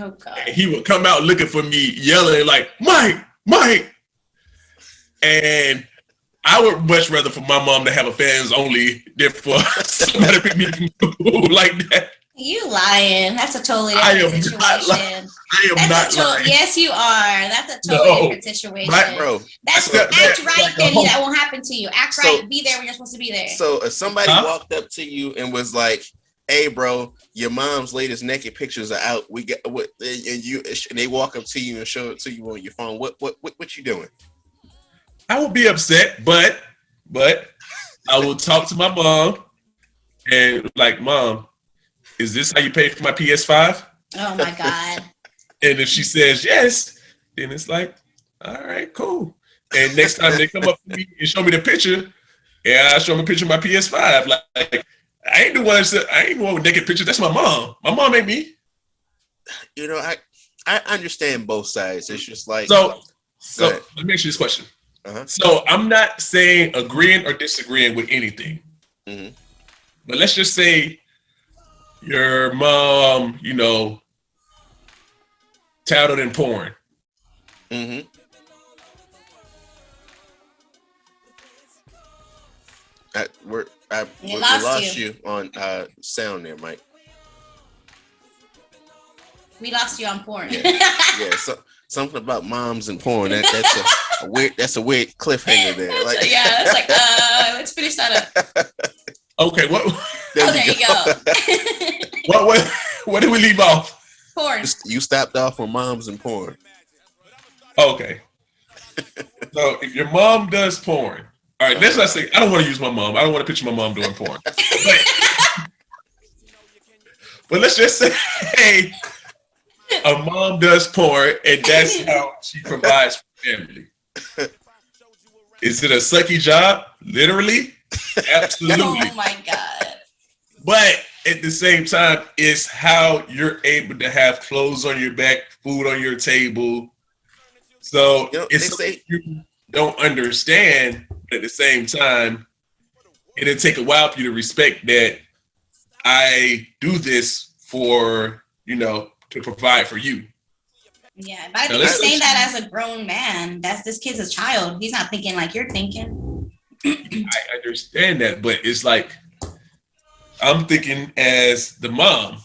Oh God. And he would come out looking for me, yelling like, Mike. And I would much rather for my mom to have a fans only than for somebody to pick me up from school like that. You lying. That's a totally different situation. Yes, you are. That's a totally different situation. Bro. Act right, Denny. That won't happen to you. Act right. Be there when you're supposed to be there. So if somebody walked up to you and was like, "Hey, bro, your mom's latest naked pictures are out. We get what?" And they walk up to you and show it to you on your phone. What you doing? I would be upset, but I will talk to my mom and like, Mom, is this how you pay for my PS5? Oh my God. And if she says yes, then it's like, all right, cool. And next time they come up to me and show me the picture, I show them a picture of my PS5. Like I ain't the one with naked pictures. That's my mom. My mom ain't me. I understand both sides. It's just like so let me ask you this question. Uh-huh. So I'm not saying agreeing or disagreeing with anything. Mm-hmm. But let's just say your mom, touted in porn. Mm-hmm. We lost you on sound there, Mike. We lost you on porn. Yeah. So something about moms and porn. That's a weird cliffhanger there. Like, it's like let's finish that up. Okay, there you go. What did we leave off? Porn. You stopped off on moms and porn. Okay. So if your mom does porn, all right, let's not say I don't want to use my mom. I don't want to picture my mom doing porn. But let's just say a mom does porn and that's how she provides for family. Is it a sucky job? Literally? Absolutely. Oh my God. But at the same time, it's how you're able to have clothes on your back, food on your table. So You know, it's they say, something you don't understand, but at the same time, it'll take a while for you to respect that I do this for, to provide for you. Yeah, but I Now, think you're let's saying that as a grown man. This kid's a child. He's not thinking like you're thinking. I understand that, but it's like I'm thinking as the mom.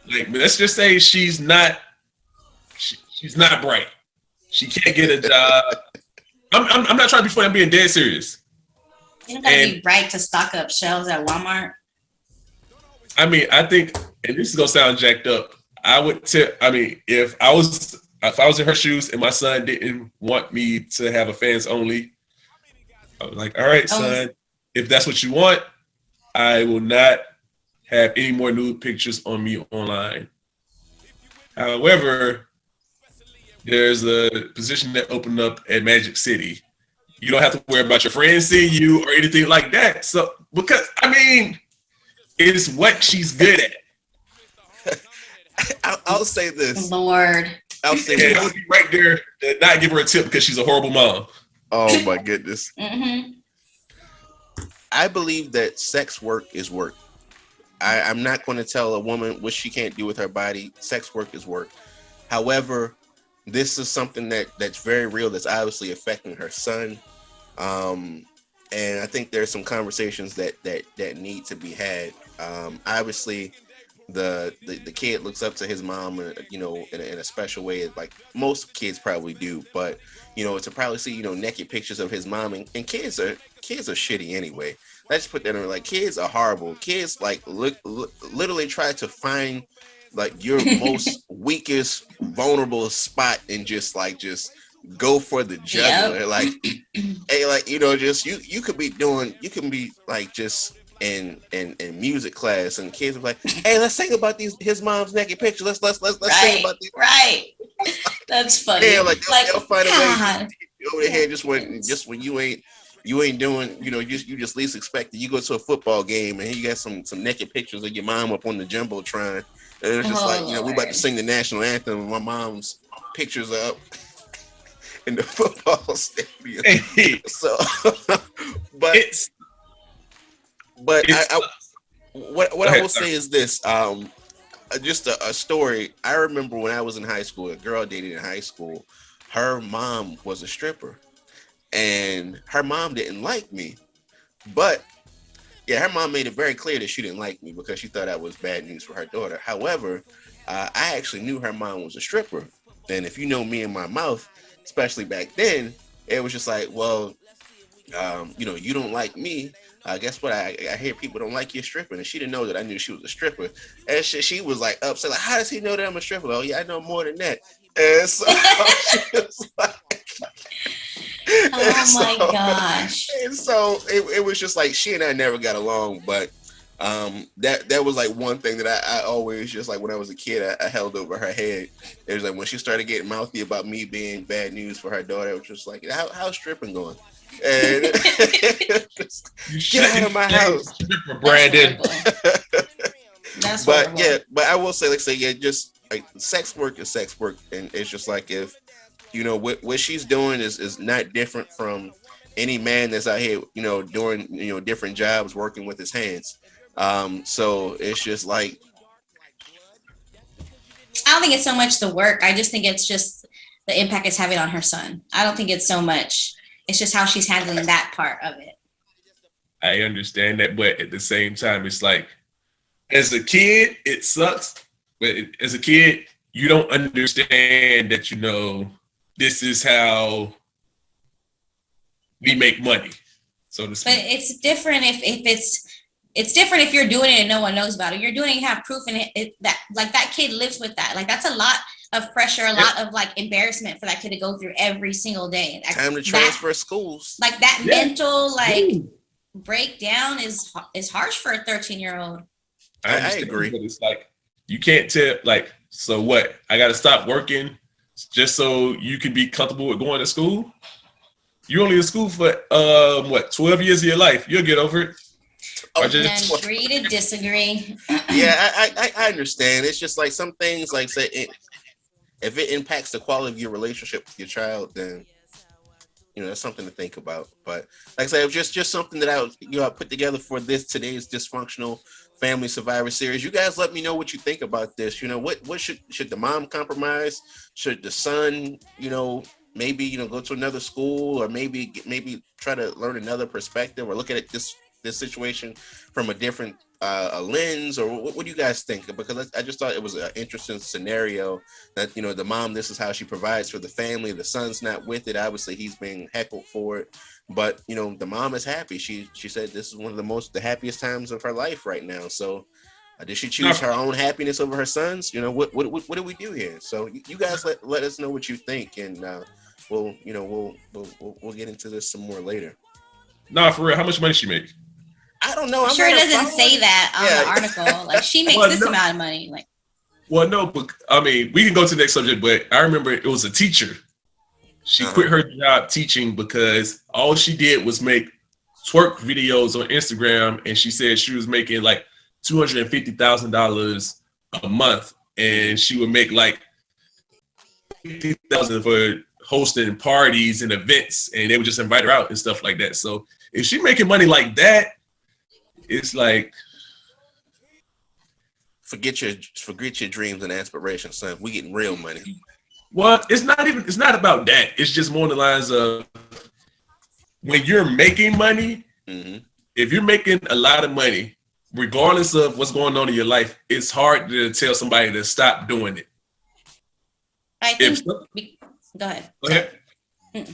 Like, let's just say she's not bright. She can't get a job. I'm not trying to be funny. I'm being dead serious. You don't gotta be bright to stock up shelves at Walmart. I mean, I think, and this is gonna sound jacked up. I would tell. I mean, if I was in her shoes and my son didn't want me to have a fans only, I was like, all right, son, if that's what you want, I will not have any more nude pictures on me online. However, there's a position that opened up at Magic City. You don't have to worry about your friends seeing you or anything like that. So, because, I mean, it's what she's good at. I'll say this. Lord. I'll say And this. I would be right there to not give her a tip because she's a horrible mom. Oh my goodness. Mm-hmm. I believe that sex work is work. I'm not going to tell a woman what she can't do with her body. Sex work is work. However, this is something that's very real. That's obviously affecting her son, and I think there's some conversations that need to be had. Obviously, the kid looks up to his mom, in a special way, like most kids probably do. But to probably see naked pictures of his mom, and kids are shitty anyway. Let's put that in. Like, kids are horrible. Kids literally try to find like your most weakest vulnerable spot and just go for the jugular. Yep. Like, hey, like, just you could be like just in music class, and kids are like, hey, let's sing about his mom's naked picture. Let's sing about these. Right. That's funny. Yeah, like they'll find a way over the head just when you ain't doing, you just least expect it. You go to a football game and you got some naked pictures of your mom up on the jumbotron, and it's just we about to sing the national anthem, and my mom's pictures are up in the football stadium. So, what I will say is this: just a story. I remember when I was in high school, a girl I dated in high school. Her mom was a stripper. And her mom didn't like me, but her mom made it very clear that she didn't like me because she thought that was bad news for her daughter. However, I actually knew her mom was a stripper, and if you know me and my mouth, especially back then, it was just like, well, you don't like me. Guess what? I hear people don't like you stripping, and she didn't know that I knew she was a stripper, and she was like upset, like, how does he know that I'm a stripper? Oh yeah, I know more than that. And so she was like. Oh my gosh. And so it was just like she and I never got along, but that was like one thing that I always just like when I was a kid I held over her head. It was like when she started getting mouthy about me being bad news for her daughter, it was just like, how's stripping going? And just, get out of my house, stripper, Brandon. That's but horrible. but I will say, just like sex work is sex work, and it's just like if what she's doing is not different from any man that's out here, doing, different jobs, working with his hands. So it's just like, I don't think it's so much the work. I just think it's just the impact it's having on her son. I don't think it's so much. It's just how she's handling that part of it. I understand that, but at the same time, it's like, as a kid, it sucks. But as a kid, you don't understand that, this is how we make money, so to speak. But it's different if it's different if you're doing it and no one knows about it. You're doing it, you have proof, and that kid lives with that. Like, that's a lot of pressure, a lot of like embarrassment for that kid to go through every single day. Time to transfer schools. Like that mental breakdown is harsh for a 13-year-old. I agree. But it's like, you can't tell, like, so what? I got to stop working just so you can be comfortable with going to school? You only in school for 12 years of your life. You'll get over it. Oh, Agree to disagree. Yeah, I understand. It's just like some things, like say, if it impacts the quality of your relationship with your child, then that's something to think about. But like I said, it was just something that I put together for today's dysfunctional family survivor series. You guys let me know what you think about this. What should the mom compromise? Should the son, maybe go to another school, or maybe try to learn another perspective, or look at this situation from a different a lens, or what do you guys think? Because I just thought it was an interesting scenario that the mom, this is how she provides for the family. The son's not with it. Obviously, he's being heckled for it, but the mom is happy. She said this is one of the happiest times of her life right now. So did she choose her own happiness over her son's? What do we do here? So you guys let us know what you think, and we'll get into this some more later. Nah, for real, how much money she make? I don't know. I'm sure it doesn't say that on the article. Like, she makes this amount of money. Like, well, no, but I mean, we can go to the next subject. But I remember it was a teacher. She quit her job teaching because all she did was make twerk videos on Instagram, and she said she was making like $250,000 a month, and she would make like $50,000 for hosting parties and events, and they would just invite her out and stuff like that. So if she's making money like that, it's like, forget your dreams and aspirations, son. We getting real money. Well, it's not about that. It's just more on the lines of when you're making money. Mm-hmm. If you're making a lot of money, regardless of what's going on in your life, it's hard to tell somebody to stop doing it. I think. Go ahead. Go ahead. Okay.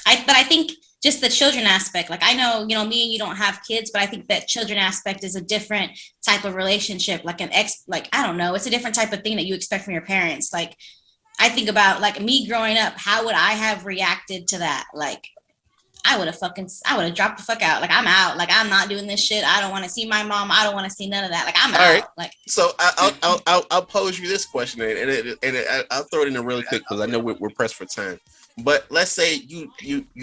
But I think just the children aspect, like, I know, me and you don't have kids, but I think that children aspect is a different type of relationship, like I don't know, it's a different type of thing that you expect from your parents. Like, I think about, like, me growing up, how would I have reacted to that? Like, I would have dropped the fuck out. Like, I'm out. Like, I'm not doing this shit. I don't want to see my mom. I don't want to see none of that. Like, I'm out. Right. Like, so I'll pose you this question, and I'll throw it in there really quick because I know we're pressed for time. But let's say you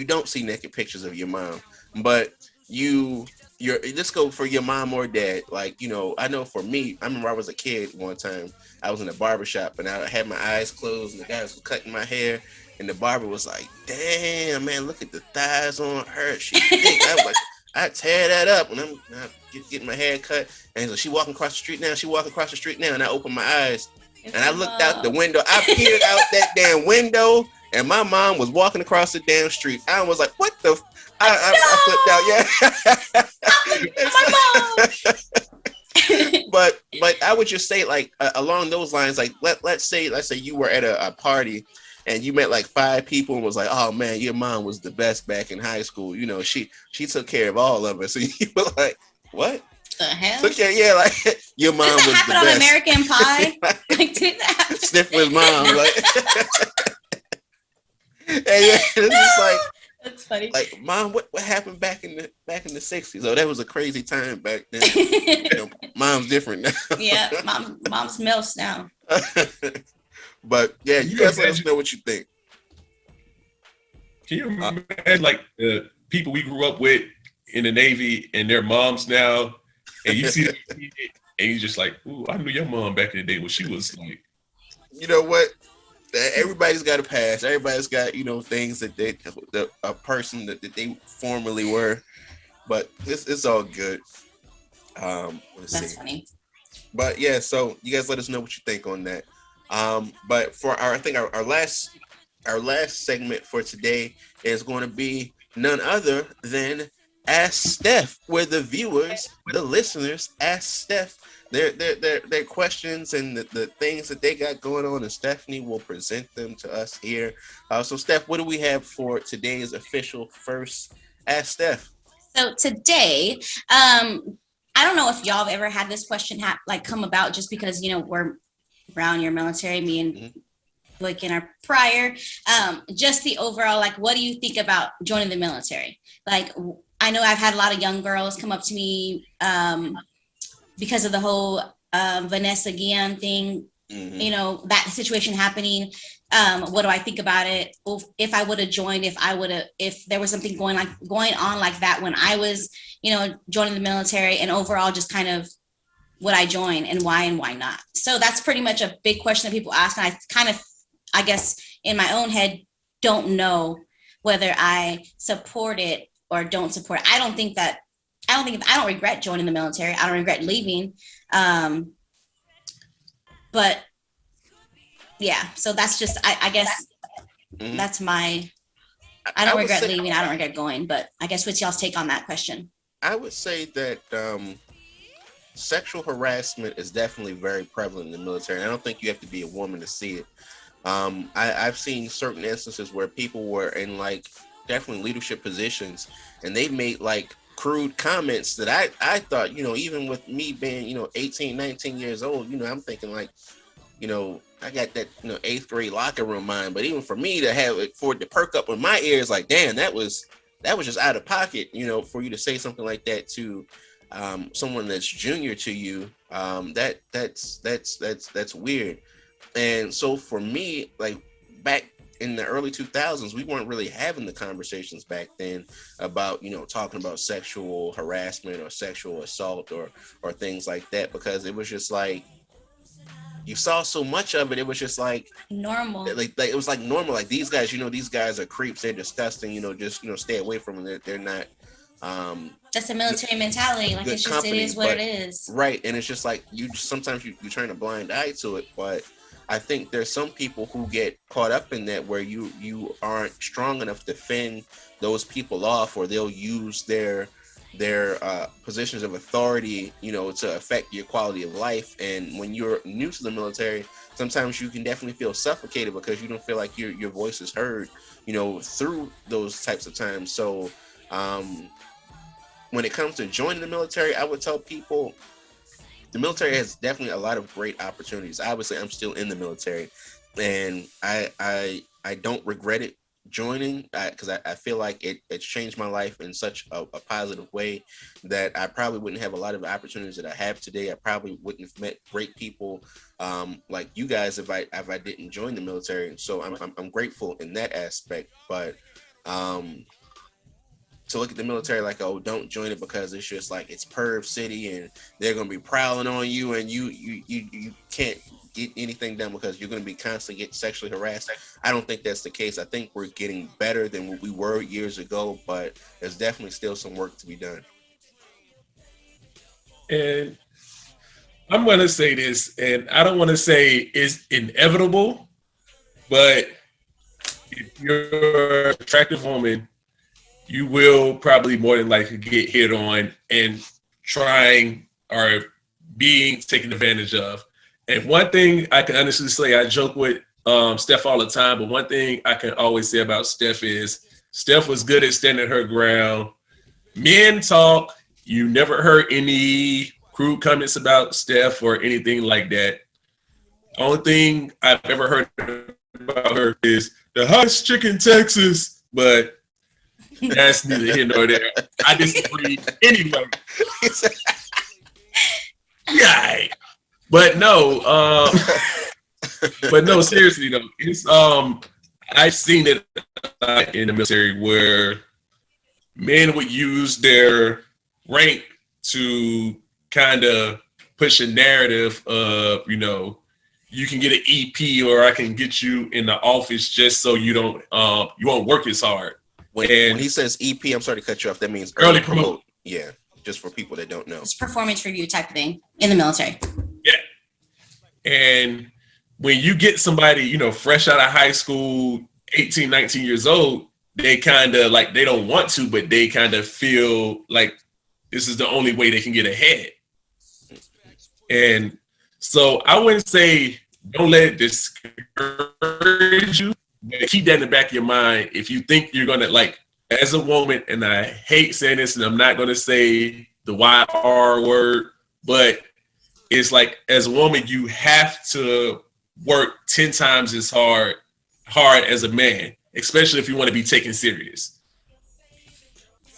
don't see naked pictures of your mom, but let's go for your mom or dad. Like, I know for me, I remember I was a kid one time. I was in a barbershop and I had my eyes closed and the guys were cutting my hair, and the barber was like, "Damn, man, look at the thighs on her. She's thick." I was like, I tear that up when I'm getting my hair cut. And so she walking across the street now. And I opened my eyes and I looked out the window. I peered out that damn window, and my mom was walking across the damn street. I was like, what the? I flipped out. Yeah. My mom. But I would just say, like, along those lines, like, let's say you were at a party and you met like 5 people and was like, "Oh man, your mom was the best back in high school. She took care of all of us." So you were like, "What the hell?" Okay, yeah, like, your mom was the best. That happened on American Pie. Like, did that? Sniffler's mom, like, and yeah, it's just like, that's funny. Like, Mom, what happened back in the 60s? Oh, that was a crazy time back then. Mom's different now. Yeah, mom's milfs now. But yeah, you guys let us know what you think. Can you imagine, like, the people we grew up with in the Navy and their moms now, and you see them and you just like, "Ooh, I knew your mom back in the day when she was like." You know what? Everybody's got a past. Everybody's got, things that a person that they formerly were. But it's all good. That's funny. But yeah, so you guys let us know what you think on that. But for our last segment for today is going to be none other than Ask Steph, where the viewers, the listeners, ask Steph their questions and the things that they got going on, and Stephanie will present them to us here. So Steph, what do we have for today's official first Ask Steph? So today, I don't know if y'all have ever had this question come about, just because we're around your military, me and Blake in our prior, just the overall, like, what do you think about joining the military? Like, I know I've had a lot of young girls come up to me because of the whole Vanessa Guillen thing you know, that situation happening. What do I think about it? If I would have joined, if there was something going on like that when I was, you know, joining the military, and overall just kind of would I join and why not? So that's pretty much a big question that people ask. And I kind of, I guess in my own head, don't know whether I support it or don't support it. I don't regret joining the military. I don't regret leaving. But yeah, so that's just, I guess that's my, I don't regret leaving. I don't regret going, but I guess what's y'all's take on that question? I would say that sexual harassment is definitely very prevalent in the military. I don't think you have to be a woman to see it. I've seen certain instances where people were in like definitely leadership positions, and they made like crude comments that I thought, you know, even with me being, you know, 18, 19 years old, you know, I'm thinking like, you know, I got that, you know, 8th grade locker room mind, but even for me to have it, for it to perk up in my ears, like, damn, that was just out of pocket, you know, for you to say something like that to someone that's junior to you. That's weird. And so for me, like back in the early 2000s, we weren't really having the conversations back then about, you know, talking about sexual harassment or sexual assault or things like that, because it was just like, you saw so much of it. It was just like normal. Like it was like normal. Like these guys, you know, these guys are creeps. They're disgusting. You know, just, you know, stay away from them. They're not. That's a military mentality. Like it's just company, it is what it is. Right, and it's just like sometimes you turn a blind eye to it. But I think there's some people who get caught up in that where you aren't strong enough to fend those people off, or they'll use their positions of authority, you know, to affect your quality of life. And when you're new to the military, sometimes you can definitely feel suffocated because you don't feel like your voice is heard, you know, through those types of times. So when it comes to joining the military, I would tell people the military has definitely a lot of great opportunities. Obviously, I'm still in the military, and I don't regret it joining, because I feel like it's changed my life in such a positive way that I probably wouldn't have a lot of opportunities that I have today. I probably wouldn't have met great people like you guys if I didn't join the military. So I'm grateful in that aspect. But to look at the military like, oh, don't join it because it's just like it's perv city and they're gonna be prowling on you and you can't get anything done because you're gonna be constantly getting sexually harassed. I don't think that's the case. I think we're getting better than what we were years ago, but there's definitely still some work to be done. And I'm gonna say this, and I don't want to say it's inevitable, but if you're an attractive woman, you will probably more than likely get hit on and trying or being taken advantage of. And one thing I can honestly say, I joke with Steph all the time, but one thing I can always say about Steph is Steph was good at standing her ground. Men talk. You never heard any crude comments about Steph or anything like that. Only thing I've ever heard about her is the hottest chick in Texas, but that's neither here nor there. I disagree anyway. Yeah, but no, seriously though, it's I've seen it in the military where men would use their rank to kind of push a narrative of, you know, you can get an EP or I can get you in the office just so you don't you won't work as hard. When he says EP, I'm sorry to cut you off. That means early promote. Yeah, just for people that don't know. It's performance review type of thing in the military. Yeah. And when you get somebody, you know, fresh out of high school, 18, 19 years old, they kind of like, they don't want to, but they kind of feel like this is the only way they can get ahead. And so I wouldn't say don't let it discourage you. Keep that in the back of your mind. If you think you're going to, like, as a woman, and I hate saying this, and I'm not going to say the YR word, but it's like, as a woman, you have to work 10 times as hard as a man, especially if you want to be taken serious.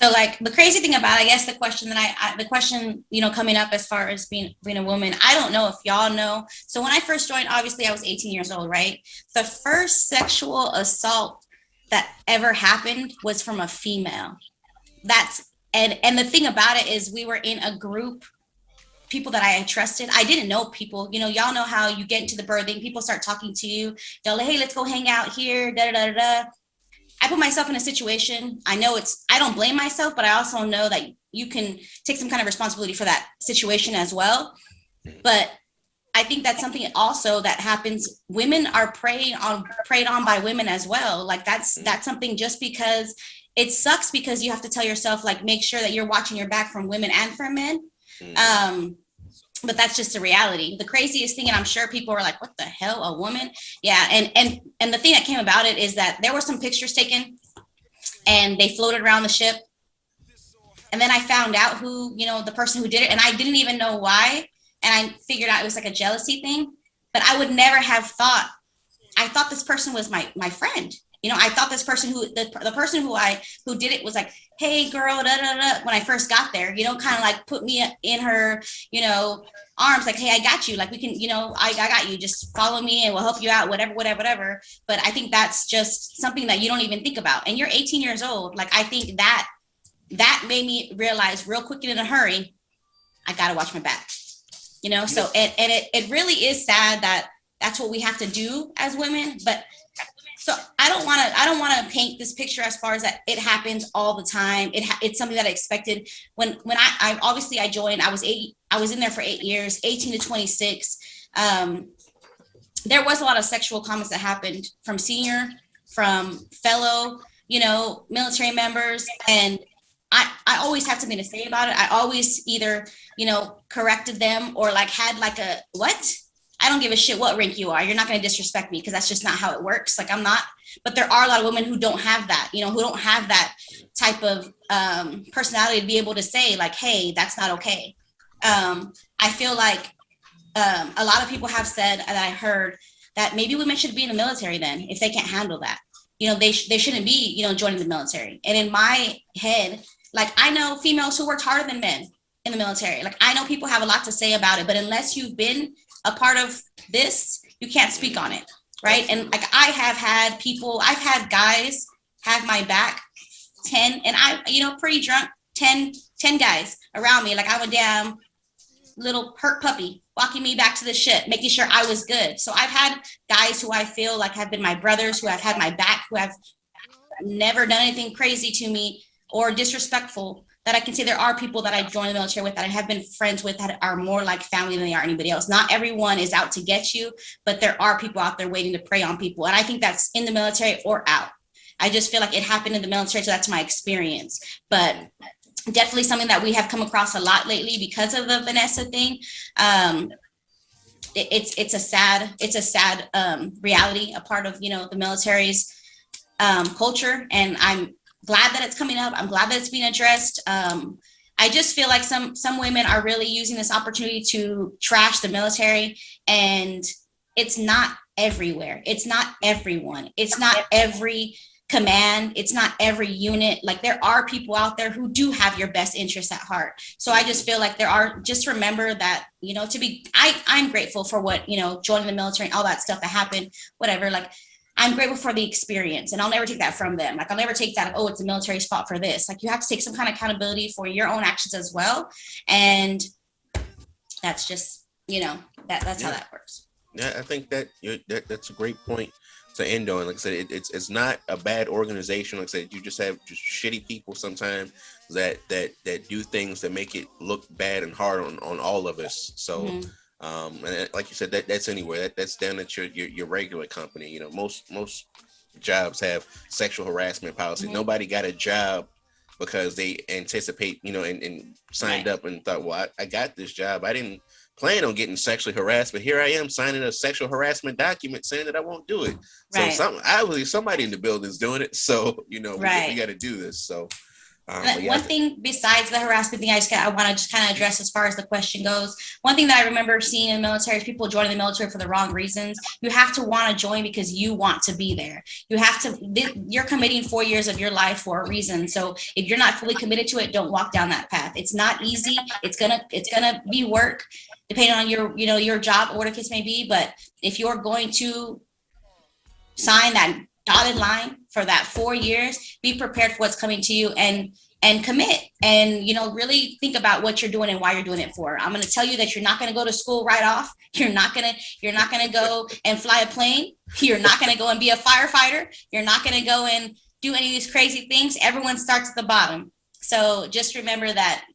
So like the crazy thing about, I guess the question that the question, coming up as far as being a woman, I don't know if y'all know. So when I first joined, obviously I was 18 years old, right? The first sexual assault that ever happened was from a female. And the thing about it is we were in a group, people that I trusted. I didn't know people, y'all know how you get into the birthing, people start talking to you, they're like, hey, let's go hang out here, da da da da. I put myself in a situation. I know I don't blame myself, but I also know that you can take some kind of responsibility for that situation as well. But I think that's something also that happens. Women are preyed on by women as well. Like that's something, just because it sucks, because you have to tell yourself, like, make sure that you're watching your back from women and from men. But that's just a reality. The craziest thing, and I'm sure people are like, what the hell, a woman? Yeah. And the thing that came about it is that there were some pictures taken and they floated around the ship. And then I found out who, the person who did it, and I didn't even know why. And I figured out it was like a jealousy thing, but I would never have thought, I thought this person was my friend. I thought this person the person who did it was like, hey girl, da, da, da, when I first got there, kind of like put me in her, arms, like, hey, I got you. Like we can, I got you, just follow me and we'll help you out, whatever. But I think that's just something that you don't even think about. And you're 18 years old. Like, I think that made me realize real quick and in a hurry, I got to watch my back, so, and it really is sad that that's what we have to do as women. But so I don't want to paint this picture as far as that it happens all the time. It's something that I expected. When I obviously I joined, I was in there for 8 years, 18 to 26. There was a lot of sexual comments that happened from fellow, military members. And I always had something to say about it. I always either, corrected them or like had like a, what? I don't give a shit what rank you are. You're not going to disrespect me, because that's just not how it works. Like, I'm not, but there are a lot of women who don't have that, who don't have that type of personality to be able to say like, hey, that's not okay. I feel like a lot of people have said, and I heard, that maybe women should be in the military then, if they can't handle that. They shouldn't be, joining the military. And in my head, like, I know females who worked harder than men in the military. Like, I know people have a lot to say about it, but unless you've been a part of this, you can't speak on it, right? And like, I've had guys have my back, 10, and I, pretty drunk, 10 guys around me, like I'm a damn little hurt puppy, walking me back to the ship, making sure I was good. So I've had guys who I feel like have been my brothers, who have had my back, who have never done anything crazy to me or disrespectful, that I can say there are people that I joined the military with, that I have been friends with, that are more like family than they are anybody else. Not everyone is out to get you, but there are people out there waiting to prey on people. And I think that's in the military or out. I just feel like it happened in the military, so that's my experience. But definitely something that we have come across a lot lately because of the Vanessa thing. It's a sad reality, a part of, the military's culture. And I'm glad that it's coming up. I'm glad that it's being addressed. I just feel like some women are really using this opportunity to trash the military, and it's not everywhere. It's not everyone. It's not every command. It's not every unit. Like, there are people out there who do have your best interests at heart. So I just feel like just remember that, I'm grateful for what, joining the military and all that stuff that happened, whatever. Like, I'm grateful for the experience, and I'll never take that from them. Like, I'll never take that, oh, it's the military's fault for this. Like, you have to take some kind of accountability for your own actions as well. And that's just, that's how that works. Yeah, I think that's a great point to end on. Like I said, it's not a bad organization. Like I said, you just have just shitty people sometimes that do things that make it look bad and hard on all of us. So, and like you said, that's anywhere. That's down at your regular company. Most jobs have sexual harassment policy. Nobody got a job because they anticipate, and signed up and thought, well, I got this job. I didn't plan on getting sexually harassed, but here I am signing a sexual harassment document saying that I won't do it. So obviously somebody in the building is doing it. So, we got to do this. So, One thing besides the harassment thing, I want to just kind of address as far as the question goes. One thing that I remember seeing in the military is people joining the military for the wrong reasons. You have to want to join because you want to be there. You have to. You're committing 4 years of your life for a reason. So if you're not fully committed to it, don't walk down that path. It's not easy. It's gonna be work, depending on your job or what the case may be. But if you're going to sign that dotted line for that 4 years, be prepared for what's coming to you and commit and really think about what you're doing and why you're doing it for. I'm going to tell you that you're not going to go to school right off. You're not going to go and fly a plane. You're not going to go and be a firefighter. You're not going to go and do any of these crazy things. Everyone starts at the bottom. So just remember that,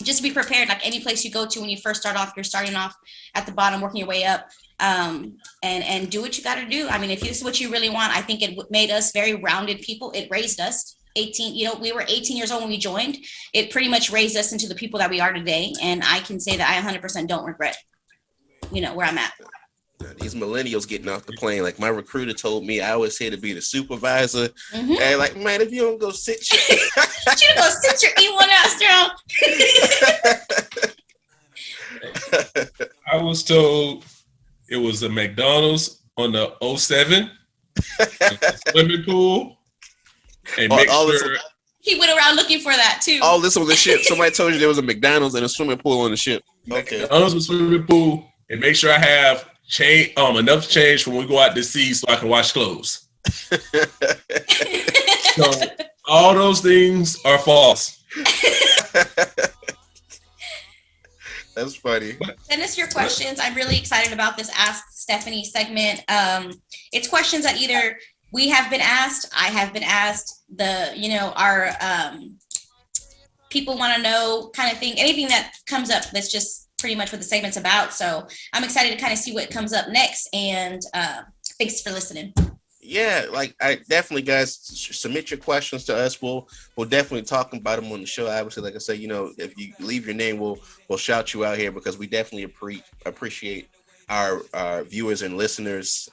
just be prepared. Like any place you go to when you first start off, you're starting off at the bottom, working your way up. And do what you got to do. I mean, if this is what you really want, I think it made us very rounded people. It raised us 18, we were 18 years old when we joined. It pretty much raised us into the people that we are today. And I can say that I 100% don't regret, where I'm at. These millennials getting off the plane, like my recruiter told me, I always say to be the supervisor. Mm-hmm. And like, man, if you don't go sit your you don't go sit your E1 ass down. I was told it was a McDonald's on the 07, swimming pool, and make sure he went around looking for that too. All this on the ship. Somebody told you there was a McDonald's and a swimming pool on the ship. Okay, McDonald's with swimming pool, and make sure I have enough change when we go out to sea so I can wash clothes. So all those things are false. That's funny. Send us your questions. I'm really excited about this Ask Stephanie segment. It's questions that either we have been asked, I have been asked, our people want to know kind of thing, anything that comes up. That's just pretty much what the segment's about. So I'm excited to kind of see what comes up next. And thanks for listening. Yeah, like I definitely, guys, submit your questions to us. We'll definitely talk about them on the show. Obviously, like I said, if you leave your name, we'll shout you out here because we definitely appreciate our viewers and listeners.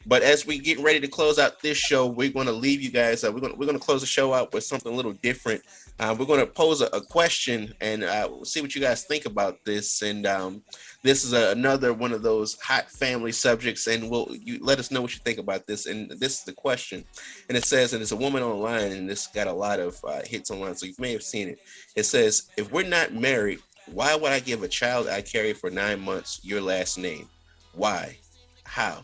But as we get ready to close out this show, we're going to leave you guys. We're going to close the show out with something a little different. We're going to pose a question and we'll see what you guys think about this. And this is another one of those hot family subjects. And you let us know what you think about this. And this is the question. And it says, and it's a woman online, and this got a lot of hits online, so you may have seen it. It says, if we're not married, why would I give a child I carry for 9 months your last name? Why? How?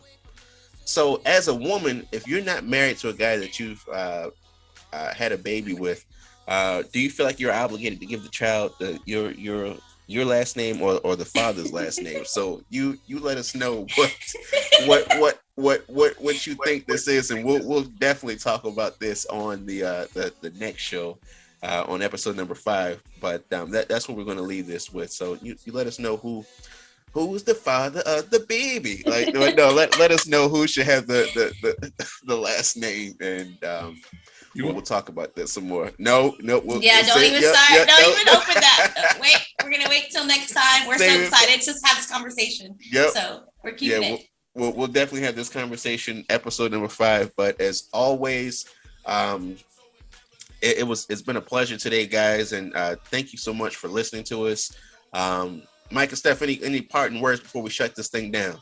So as a woman, if you're not married to a guy that you've had a baby with, do you feel like you're obligated to give the child your last name or the father's last name? So you let us know what you think this is, and we'll definitely talk about this on the next show on episode number 5. But that's what we're going to leave this with. So you let us know who's the father of the baby. Like no, let us know who should have the last name, and we'll talk about that some more. No, don't even open that. Wait, we're gonna wait till next time. We're so excited to have this conversation. Yep. So we're keeping it. We'll definitely have this conversation, episode number 5. But as always, it's been a pleasure today, guys, and thank you so much for listening to us. Mike and Stephanie, any parting words before we shut this thing down?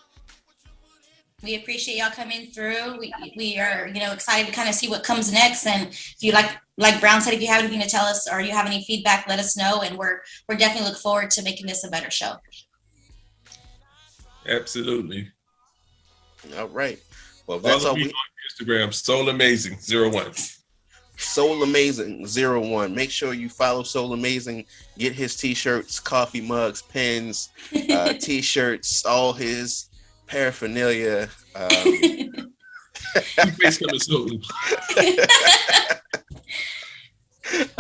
We appreciate y'all coming through. We are, excited to kind of see what comes next. And if you like Brown said, if you have anything to tell us or you have any feedback, let us know. And we're definitely look forward to making this a better show. Absolutely. All right. Well, that's all we on Instagram. Soul Amazing 01. Soul Amazing 01. Make sure you follow Soul Amazing. Get his t-shirts, coffee mugs, pens, t-shirts, all his paraphernalia. All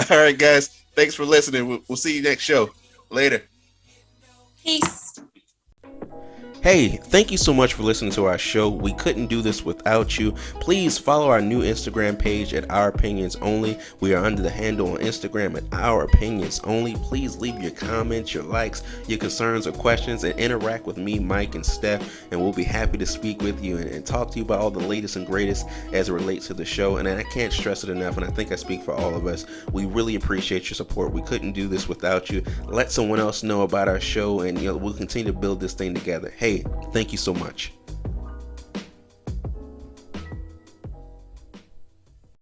right, guys. Thanks for listening. We'll see you next show. Later. Peace. Hey, thank you so much for listening to our show. We couldn't do this without you. Please follow our new Instagram page at Our Opinions Only. We are under the handle on Instagram at Our Opinions Only. Please leave your comments, your likes, your concerns or questions, and interact with me, Mike, and Steph, and we'll be happy to speak with you and talk to you about all the latest and greatest as it relates to the show. And I can't stress it enough, and I think I speak for all of us. We really appreciate your support. We couldn't do this without you. Let someone else know about our show, and we'll continue to build this thing together. Hey, thank you so much.